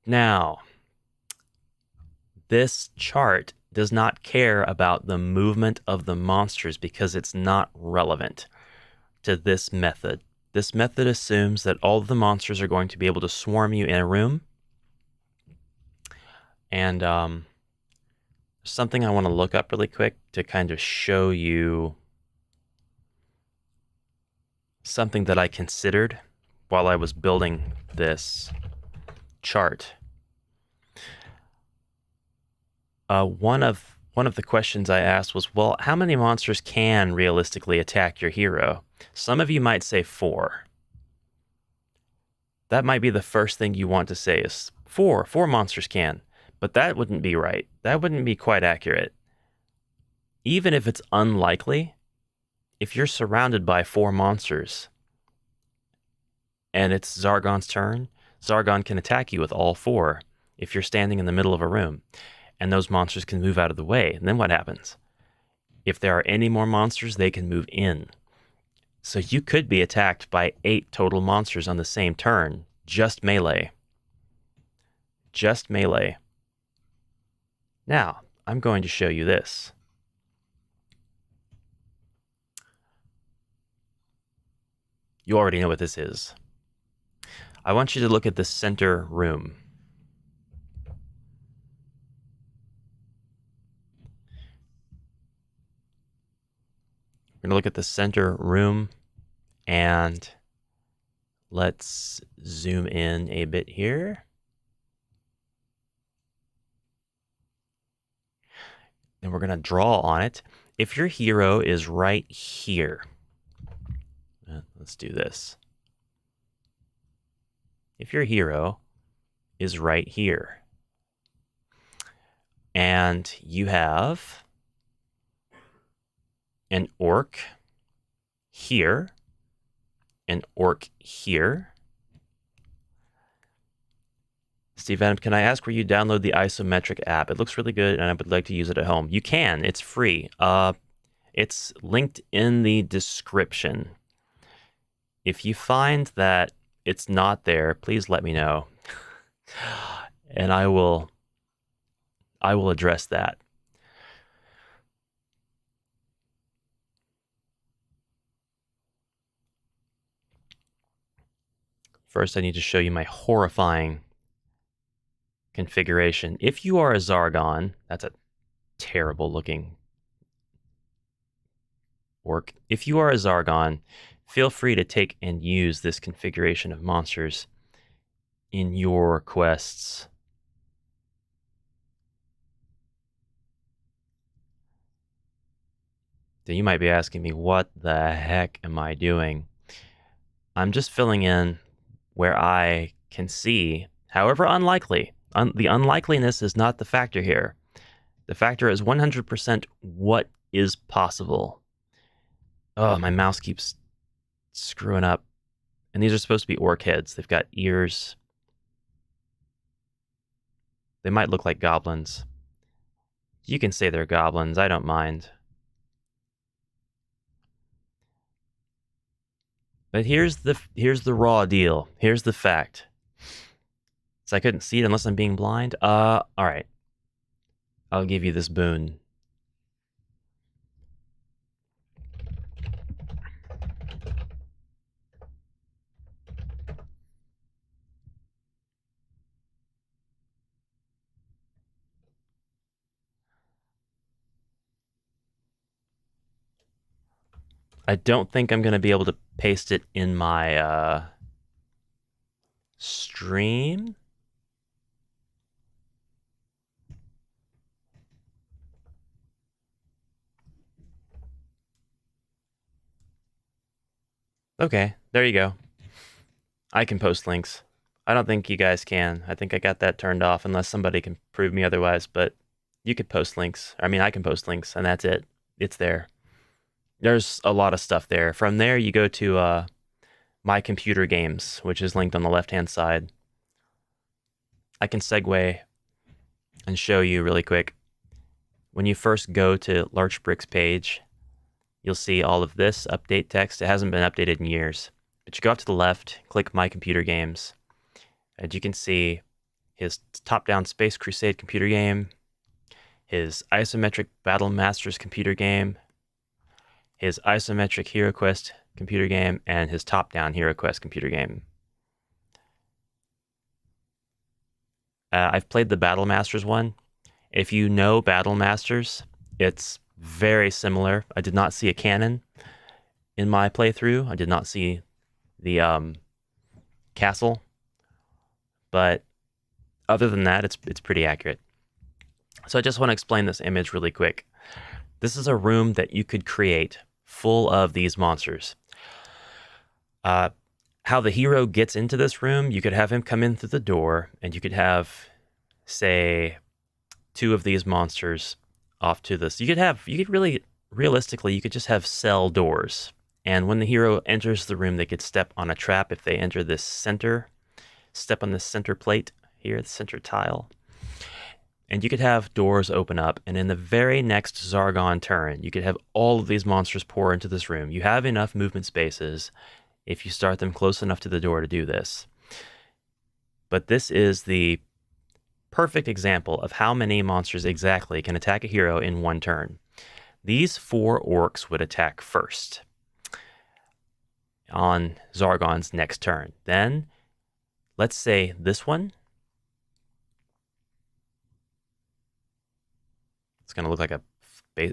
now, this chart does not care about the movement of the monsters because it's not relevant to this method. This method assumes that all of the monsters are going to be able to swarm you in a room. And something I want to look up really quick to kind of show you something that I considered while I was building this chart. One of the questions I asked was, well, how many monsters can realistically attack your hero? Some of you might say 4. That might be the first thing you want to say is 4 monsters can. But that wouldn't be right. That wouldn't be quite accurate. Even if it's unlikely, if you're surrounded by 4 monsters and it's Zargon's turn, Zargon can attack you with all 4 if you're standing in the middle of a room. And those monsters can move out of the way. And then what happens? If there are any more monsters, they can move in. So you could be attacked by 8 total monsters on the same turn. Just melee. Just melee. Now, I'm going to show you this. You already know what this is. I want you to look at the center room. We're going to look at the center room, and let's zoom in a bit here. And we're going to draw on it. If your hero is right here, let's do this. If your hero is right here, and you have an orc here, an orc here. Steve Adam, can I ask where you download the Isometric app? It looks really good, and I would like to use it at home. You can. It's free. It's linked in the description. If you find that it's not there, please let me know, and I will address that. First, I need to show you my horrifying configuration. If you are a Zargon, that's a terrible looking orc. If you are a Zargon, feel free to take and use this configuration of monsters in your quests. So you might be asking me, what the heck am I doing? I'm just filling in where I can see, however unlikely. The unlikeliness is not the factor here. The factor is 100% what is possible. Oh, my mouse keeps screwing up. And these are supposed to be orc heads. They've got ears. They might look like goblins. You can say they're goblins. I don't mind. But here's the raw deal. Here's the fact. So I couldn't see it unless I'm being blind. All right. I'll give you this boon. I don't think I'm going to be able to paste it in my stream. Okay, there you go. I can post links. I don't think you guys can. I think I got that turned off unless somebody can prove me otherwise, but you could post links. I mean, I can post links, and that's it. It's there. There's a lot of stuff there. From there, you go to My Computer Games, which is linked on the left-hand side. I can segue and show you really quick. When you first go to Lurchbrick's page, you'll see all of this update text. It hasn't been updated in years. But you go up to the left, click My Computer Games, and you can see his top-down Space Crusade computer game, his Isometric Battle Masters computer game, his Isometric HeroQuest computer game, and his top-down HeroQuest computer game. I've played the Battle Masters one. If you know Battle Masters, it's very similar. I did not see a cannon in my playthrough. I did not see the castle, but other than that, it's pretty accurate. So I just want to explain this image really quick. This is a room that you could create full of these monsters. How the hero gets into this room, you could have him come in through the door, and you could have, say, 2 of these monsters off to this. You could really, realistically, you could just have cell doors. And when the hero enters the room, they could step on a trap if they enter this center, step on this center plate here, the center tile. And you could have doors open up, and in the very next Zargon turn, you could have all of these monsters pour into this room. You have enough movement spaces if you start them close enough to the door to do this. But this is the perfect example of how many monsters exactly can attack a hero in one turn. These 4 orcs would attack first on Zargon's next turn. Then, let's say this one. It's going to look like a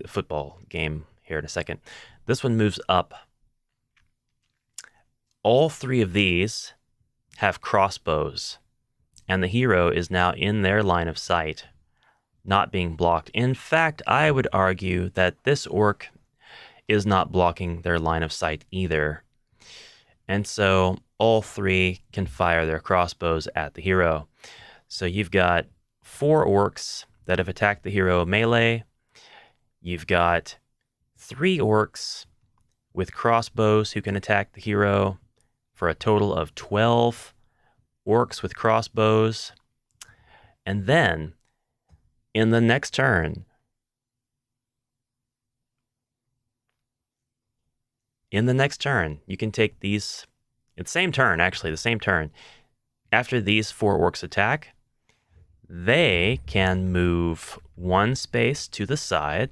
football game here in a second. This one moves up. All three of these have crossbows, and the hero is now in their line of sight, not being blocked. In fact, I would argue that this orc is not blocking their line of sight either. And so all three can fire their crossbows at the hero. So you've got 4 orcs that have attacked the hero melee. You've got 3 orcs with crossbows who can attack the hero, for a total of 12 orcs with crossbows. And then, in the next turn, you can take these, it's the same turn, actually, the same turn. After these 4 orcs attack, they can move 1 space to the side.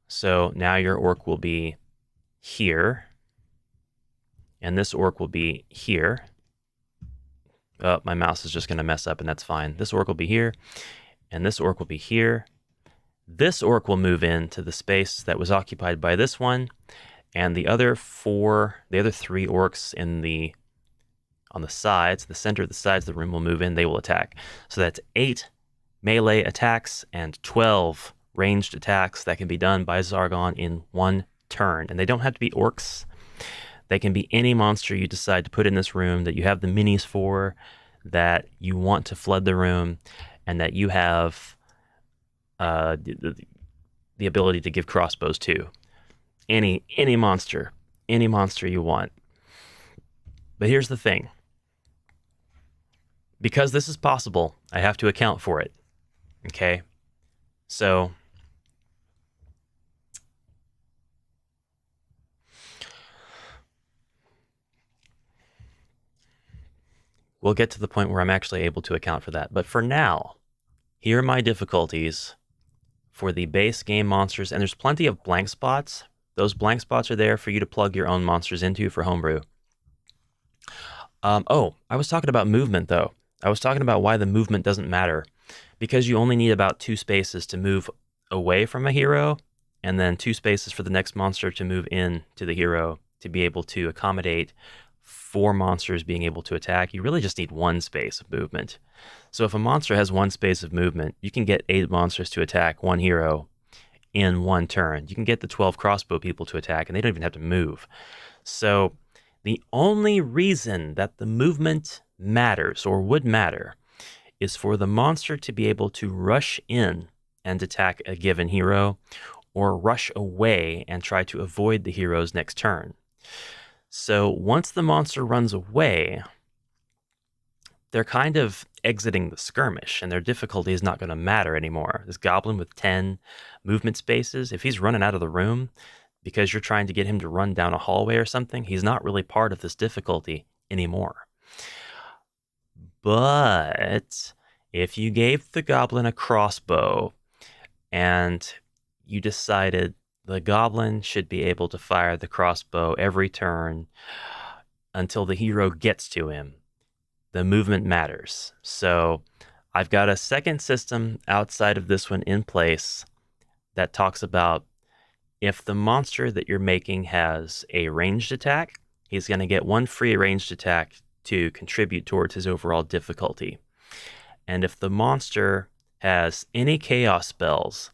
So now your orc will be here, and this orc will be here. Oh, my mouse is just going to mess up, and that's fine. This orc will be here, and this orc will be here. This orc will move into the space that was occupied by this one, and the other 3 orcs on the sides, the center of the sides of the room will move in. They will attack. So that's 8 melee attacks and 12 ranged attacks that can be done by Zargon in 1 turn. And they don't have to be orcs. They can be any monster you decide to put in this room that you have the minis for, that you want to flood the room, and that you have the ability to give crossbows to. Any monster you want. But here's the thing. Because this is possible, I have to account for it. Okay? So we'll get to the point where I'm actually able to account for that. But for now, here are my difficulties for the base game monsters. And there's plenty of blank spots. Those blank spots are there for you to plug your own monsters into for homebrew. I was talking about movement, though. I was talking about why the movement doesn't matter. Because you only need about 2 spaces to move away from a hero, and then 2 spaces for the next monster to move in to the hero to be able to accommodate 4 monsters being able to attack. You really just need 1 space of movement. So if a monster has 1 space of movement, you can get 8 monsters to attack 1 hero in 1 turn. You can get the 12 crossbow people to attack, and they don't even have to move. So the only reason that the movement matters, or would matter, is for the monster to be able to rush in and attack a given hero, or rush away and try to avoid the hero's next turn. So once the monster runs away, they're kind of exiting the skirmish, and their difficulty is not going to matter anymore. This goblin with 10 movement spaces, if he's running out of the room because you're trying to get him to run down a hallway or something, he's not really part of this difficulty anymore. But if you gave the goblin a crossbow and you decided the goblin should be able to fire the crossbow every turn until the hero gets to him, the movement matters. So I've got a second system outside of this one in place that talks about if the monster that you're making has a ranged attack, he's going to get 1 free ranged attack to contribute towards his overall difficulty. And if the monster has any chaos spells,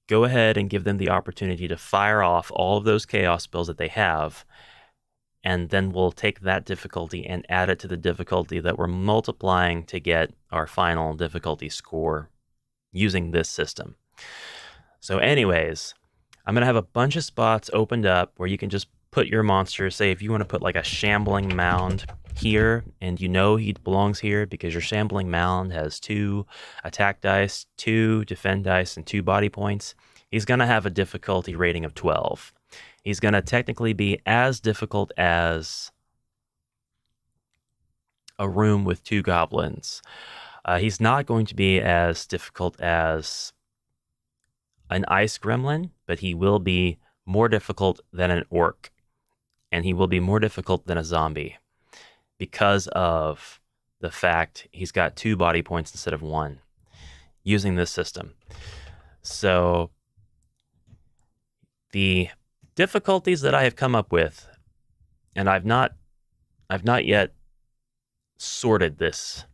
go ahead and give them the opportunity to fire off all of those chaos spells that they have, and then we'll take that difficulty and add it to the difficulty that we're multiplying to get our final difficulty score using this system. So anyways, I'm going to have a bunch of spots opened up where you can just put your monster. Say if you want to put like a shambling mound here, and you know he belongs here because your shambling mound has 2 attack dice, 2 defend dice, and 2 body points, he's going to have a difficulty rating of 12. He's going to technically be as difficult as a room with 2 goblins. He's not going to be as difficult as an ice gremlin, but he will be more difficult than an orc, and he will be more difficult than a zombie because of the fact he's got 2 body points instead of 1 using this system. So the difficulties that I have come up with, and I've not yet sorted this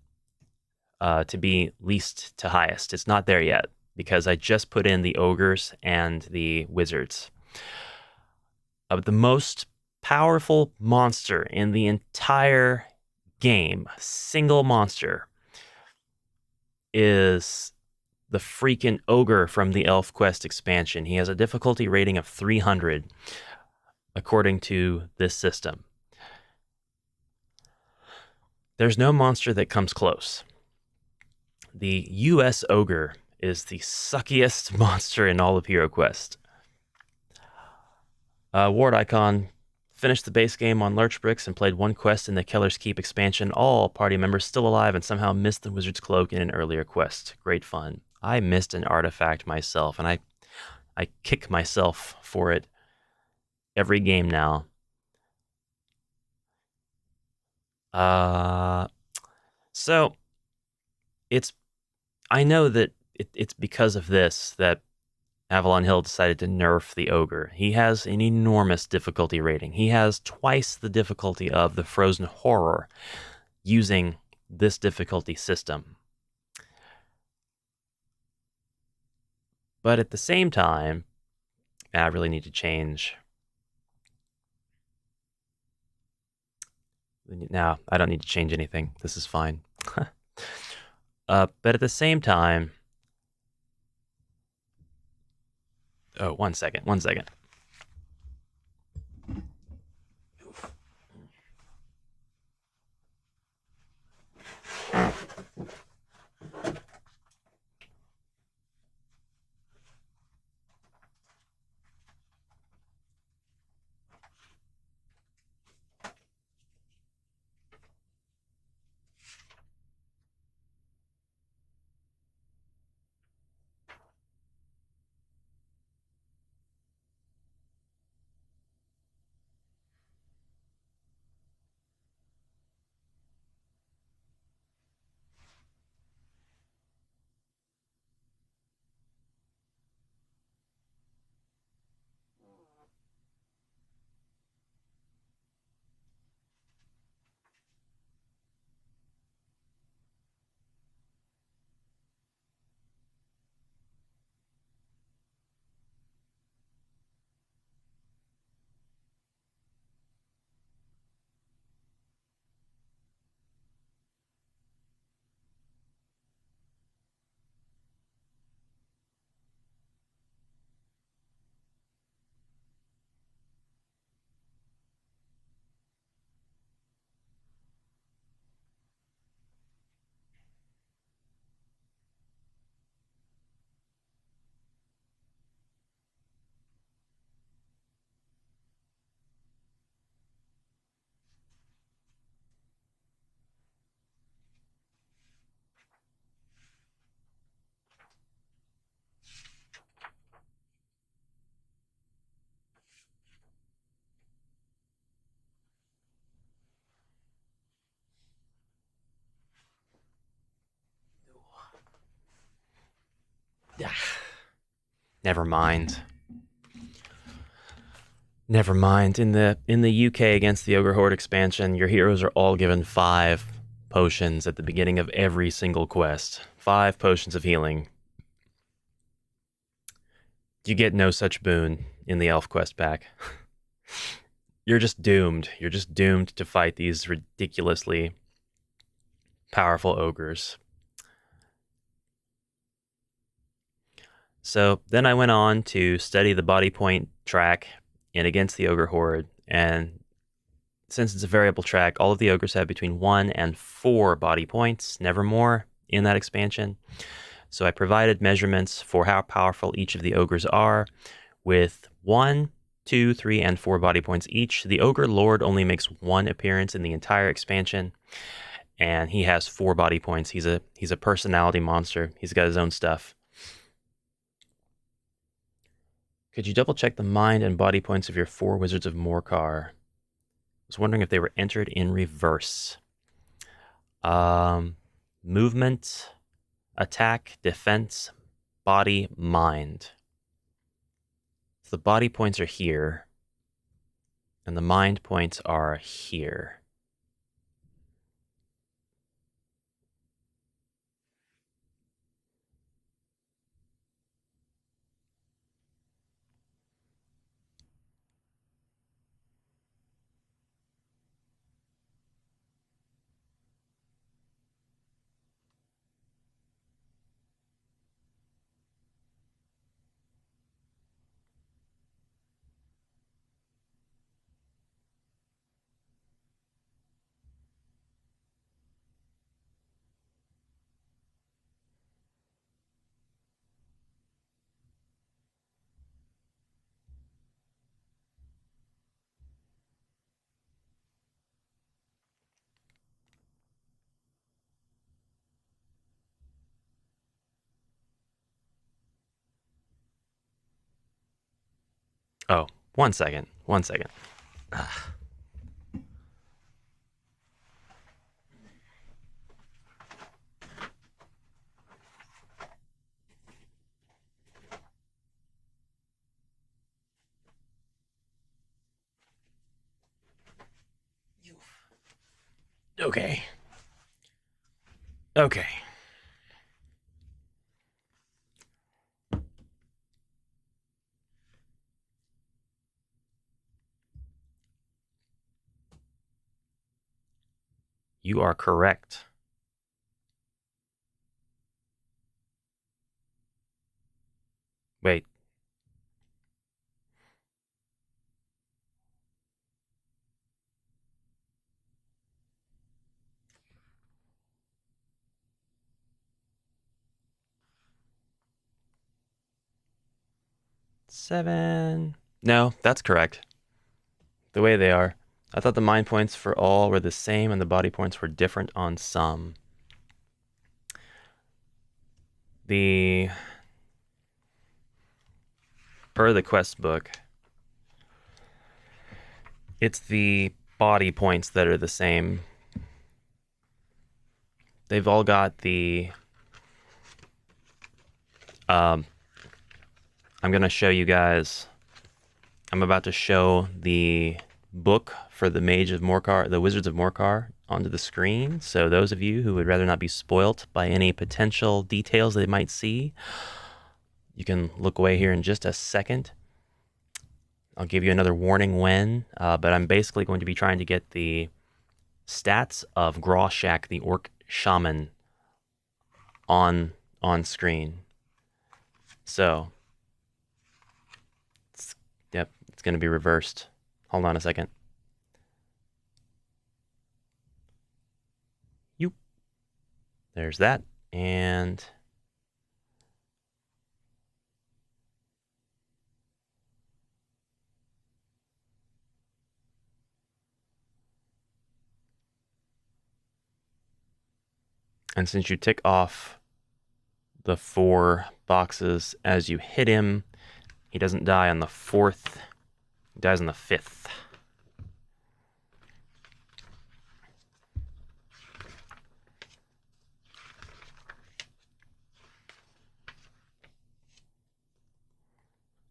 to be least to highest. It's not there yet because I just put in the ogres and the wizards. The most powerful monster in the entire game, single monster, is the freaking ogre from the ElfQuest expansion. He has a difficulty rating of 300 according to this system. There's no monster that comes close. The US ogre is the suckiest monster in all of HeroQuest. Ward Icon finished the base game on Lurchbricks and played one quest in the Keller's Keep expansion. All party members still alive and somehow missed the Wizard's Cloak in an earlier quest. Great fun. I missed an artifact myself, and I kick myself for it every game now. So I know that it's because of this that Avalon Hill decided to nerf the ogre. He has an enormous difficulty rating. He has twice the difficulty of the Frozen Horror using this difficulty system. But at the same time, I really need to change. No, I don't need to change anything. This is fine. But at the same time... Oh, one second. Never mind. In the UK against the Ogre Horde expansion, your heroes are all given 5 potions at the beginning of every single quest. 5 potions of healing. You get no such boon in the ElfQuest pack. You're just doomed. You're just doomed to fight these ridiculously powerful ogres. So then I went on to study the body point track in Against the Ogre Horde, and since it's a variable track, all of the ogres have between 1 and 4 body points, never more, in that expansion. So I provided measurements for how powerful each of the ogres are, with 1, 2, 3, and 4 body points each. The Ogre Lord only makes 1 appearance in the entire expansion, and he has 4 body points. He's a personality monster. He's got his own stuff. Could you double check the mind and body points of your 4 Wizards of Morcar? I was wondering if they were entered in reverse. Movement, attack, defense, body, mind. So the body points are here, and the mind points are here. Oh, 1 second. 1 second. Okay. Okay. You are correct. Wait. Seven. No, that's correct. The way they are. I thought the mind points for all were the same and the body points were different on some. Per the quest book, it's the body points that are the same. They've all got the... I'm going to show you guys... I'm about to show the book for the the Wizards of Morcar onto the screen. So those of you who would rather not be spoilt by any potential details they might see, you can look away here in just a second. I'll give you another warning when, but I'm basically going to be trying to get the stats of Grawshak, the Orc Shaman, on screen. So, yep, it's going to be reversed. Hold on a second. There's that, and... And since you tick off the 4 boxes as you hit him, he doesn't die on the 4th, he dies on the 5th.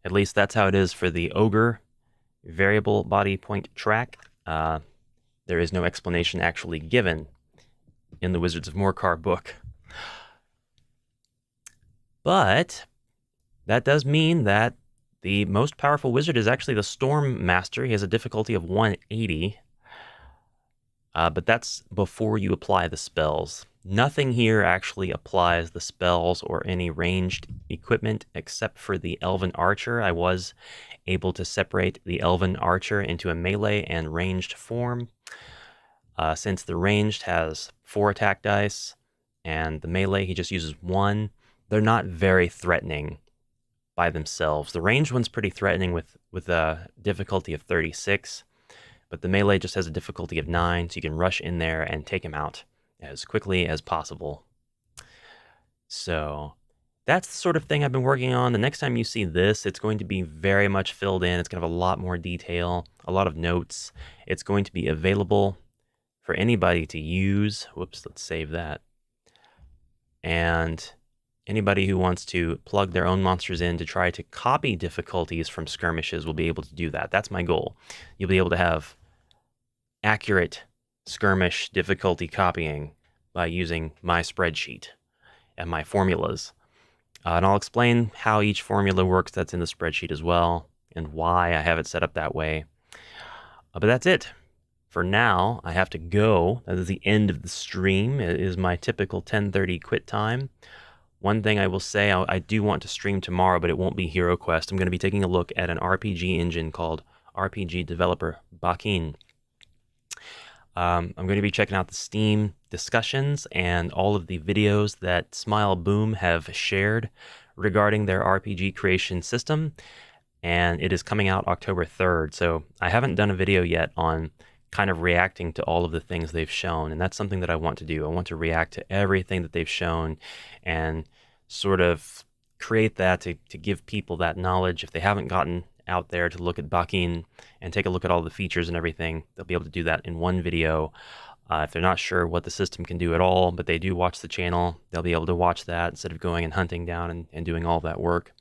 At least that's how it is for the Ogre variable body point track. There is no explanation actually given in the Wizards of Morcar book. But that does mean that the most powerful wizard is actually the Storm Master. He has a difficulty of 180. But that's before you apply the spells. Nothing here actually applies the spells or any ranged equipment except for the Elven Archer. I was able to separate the Elven Archer into a melee and ranged form. Since the ranged has 4 attack dice and the melee he just uses 1, they're not very threatening by themselves. The ranged one's pretty threatening with a difficulty of 36, but the melee just has a difficulty of 9, so you can rush in there and take him out as quickly as possible. So that's the sort of thing I've been working on. The next time you see this, it's going to be very much filled in. It's going to have a lot more detail, a lot of notes. It's going to be available for anybody to use. Whoops, let's save that. And anybody who wants to plug their own monsters in to try to copy difficulties from skirmishes will be able to do that. That's my goal. You'll be able to have accurate skirmish difficulty copying by using my spreadsheet and my formulas. And I'll explain how each formula works that's in the spreadsheet as well, and why I have it set up that way. But that's it. For now, I have to go. That is the end of the stream. It is my typical 10:30 quit time. One thing I will say, I do want to stream tomorrow, but it won't be HeroQuest. I'm going to be taking a look at an RPG engine called RPG Developer Bakin. I'm going to be checking out the Steam discussions and all of the videos that Smile Boom have shared regarding their RPG creation system, and it is coming out October 3rd. So I haven't done a video yet on kind of reacting to all of the things they've shown, and that's something that I want to do. I want to react to everything that they've shown and sort of create that to give people that knowledge. If they haven't gotten out there to look at Bakin and take a look at all the features and everything, they'll be able to do that in one video. If they're not sure what the system can do at all, but they do watch the channel, they'll be able to watch that instead of going and hunting down and doing all that work.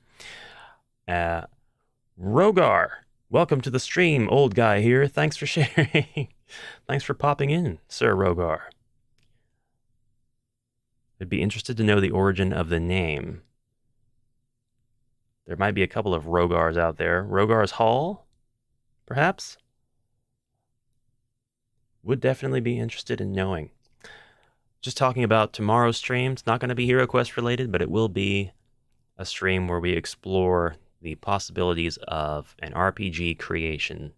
Rogar, welcome to the stream, old guy here. Thanks for sharing. Thanks for popping in, Sir Rogar. I'd be interested to know the origin of the name. There might be a couple of Rogars out there. Rogar's Hall, perhaps? Would definitely be interested in knowing. Just talking about tomorrow's stream. It's not going to be HeroQuest related, but it will be a stream where we explore the possibilities of an RPG creation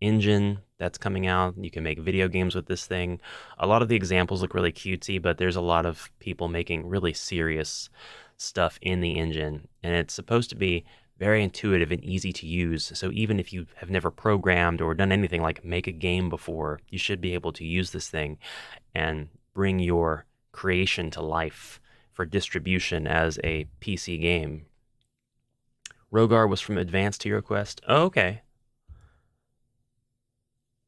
engine that's coming out. You can make video games with this thing. A lot of the examples look really cutesy, but there's a lot of people making really serious stuff in the engine, and it's supposed to be very intuitive and easy to use. So even if you have never programmed or done anything like make a game before, you should be able to use this thing and bring your creation to life for distribution as a PC game. Rogar was from Advanced HeroQuest. Oh, okay.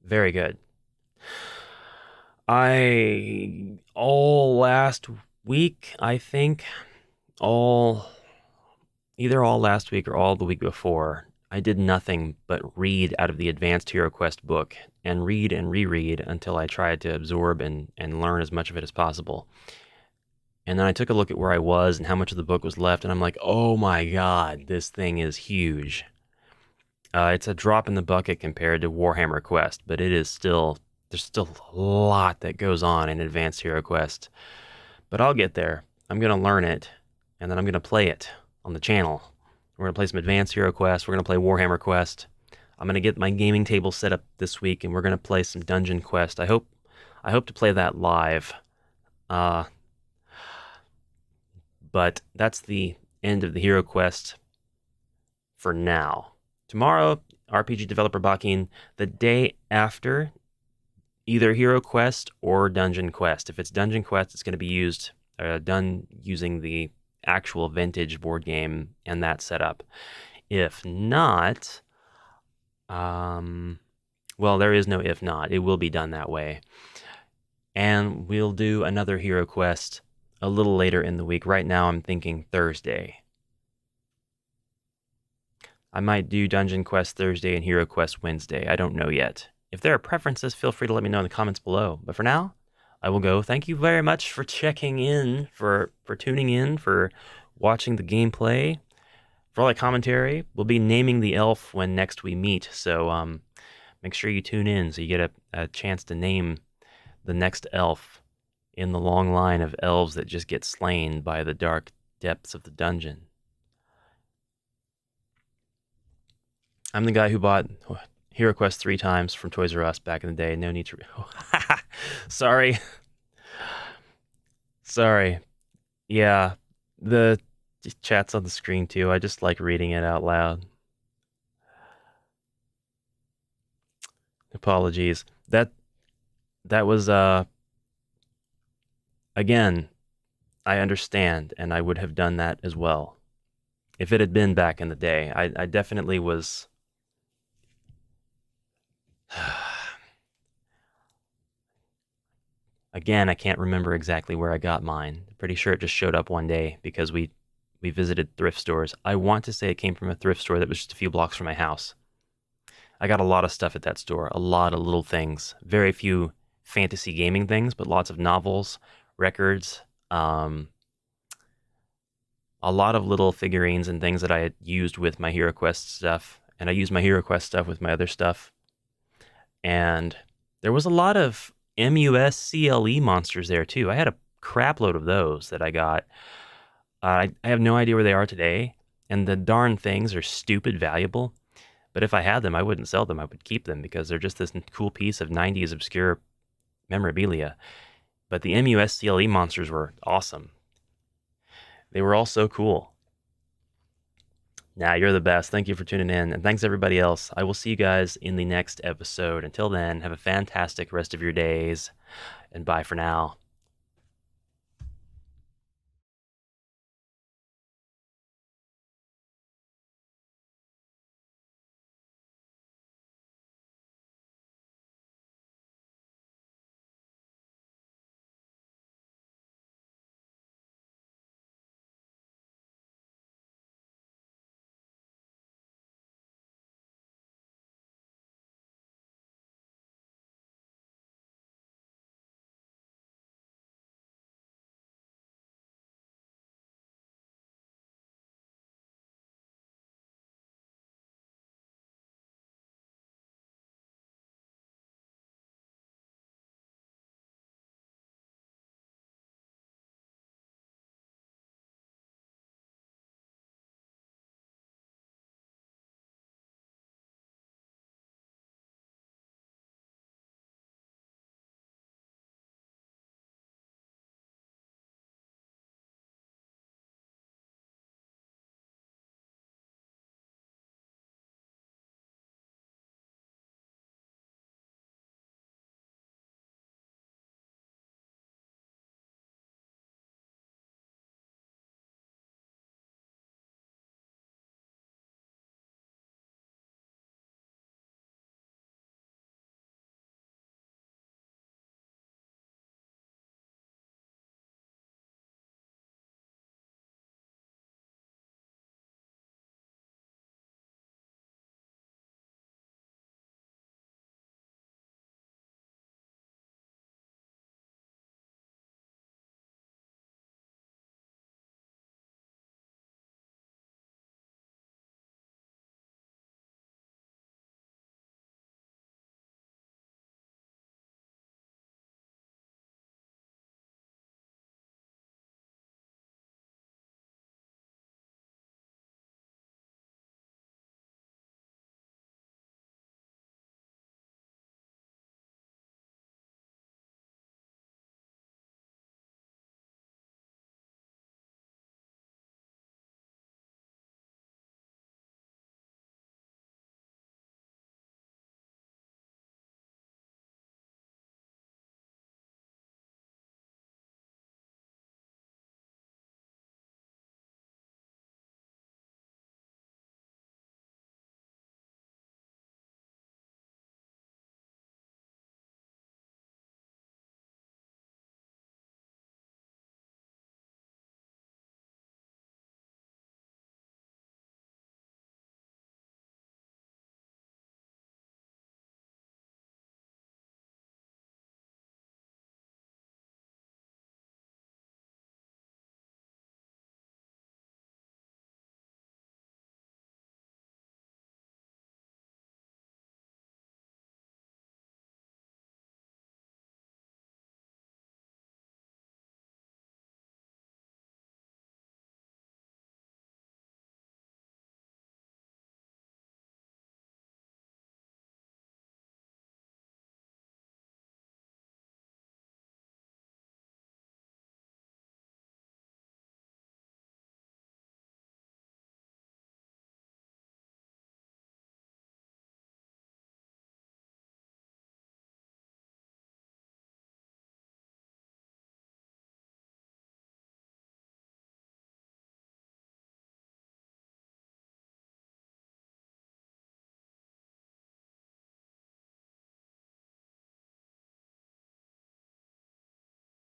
Very good. All last week, I think, either all last week or all the week before, I did nothing but read out of the Advanced HeroQuest book and read and reread until I tried to absorb and learn as much of it as possible. And then I took a look at where I was and how much of the book was left, and I'm like, oh my god, this thing is huge. It's a drop in the bucket compared to Warhammer Quest, but it is still, there's still a lot that goes on in Advanced HeroQuest. But I'll get there. I'm going to learn it, and then I'm going to play it on the channel. We're going to play some Advanced HeroQuest. We're going to play Warhammer Quest. I'm going to get my gaming table set up this week, and we're going to play some Dungeon Quest. I hope to play that live. But that's the end of the HeroQuest for now. Tomorrow, RPG Developer Bakin, the day after either HeroQuest or Dungeon Quest. If it's Dungeon Quest, it's going to be done using the actual vintage board game and that setup. If not, well, there is no if not. It will be done that way. And we'll do another HeroQuest a little later in the week. Right now, I'm thinking Thursday. I might do Dungeon Quest Thursday and HeroQuest Wednesday. I don't know yet. If there are preferences, feel free to let me know in the comments below. But for now, I will go. Thank you very much for checking in, for tuning in, for watching the gameplay, for all that commentary. We'll be naming the elf when next we meet, so make sure you tune in so you get a chance to name the next elf in the long line of elves that just get slain by the dark depths of the dungeon. I'm the guy who bought HeroQuest 3 times from Toys R Us back in the day. No need to... Sorry. Sorry. Yeah, the chat's on the screen too. I just like reading it out loud. Apologies. That was, again, I understand, and I would have done that as well. If it had been back in the day, I definitely was... Again, I can't remember exactly where I got mine. Pretty sure it just showed up one day because we we visited thrift stores. I want to say it came from a thrift store that was just a few blocks from my house. I got a lot of stuff at that store, a lot of little things. Very few fantasy gaming things, but lots of novels, records, a lot of little figurines and things that I had used with my HeroQuest stuff. And I used my HeroQuest stuff with my other stuff. And there was a lot of MUSCLE monsters there too. I had a crap load of those that I got. I have no idea where they are today. And the darn things are stupid valuable. But if I had them, I wouldn't sell them. I would keep them because they're just this cool piece of 90s obscure memorabilia. But the MUSCLE monsters were awesome. They were all so cool. Nah, you're the best. Thank you for tuning in. And thanks everybody else. I will see you guys in the next episode. Until then, have a fantastic rest of your days. And bye for now.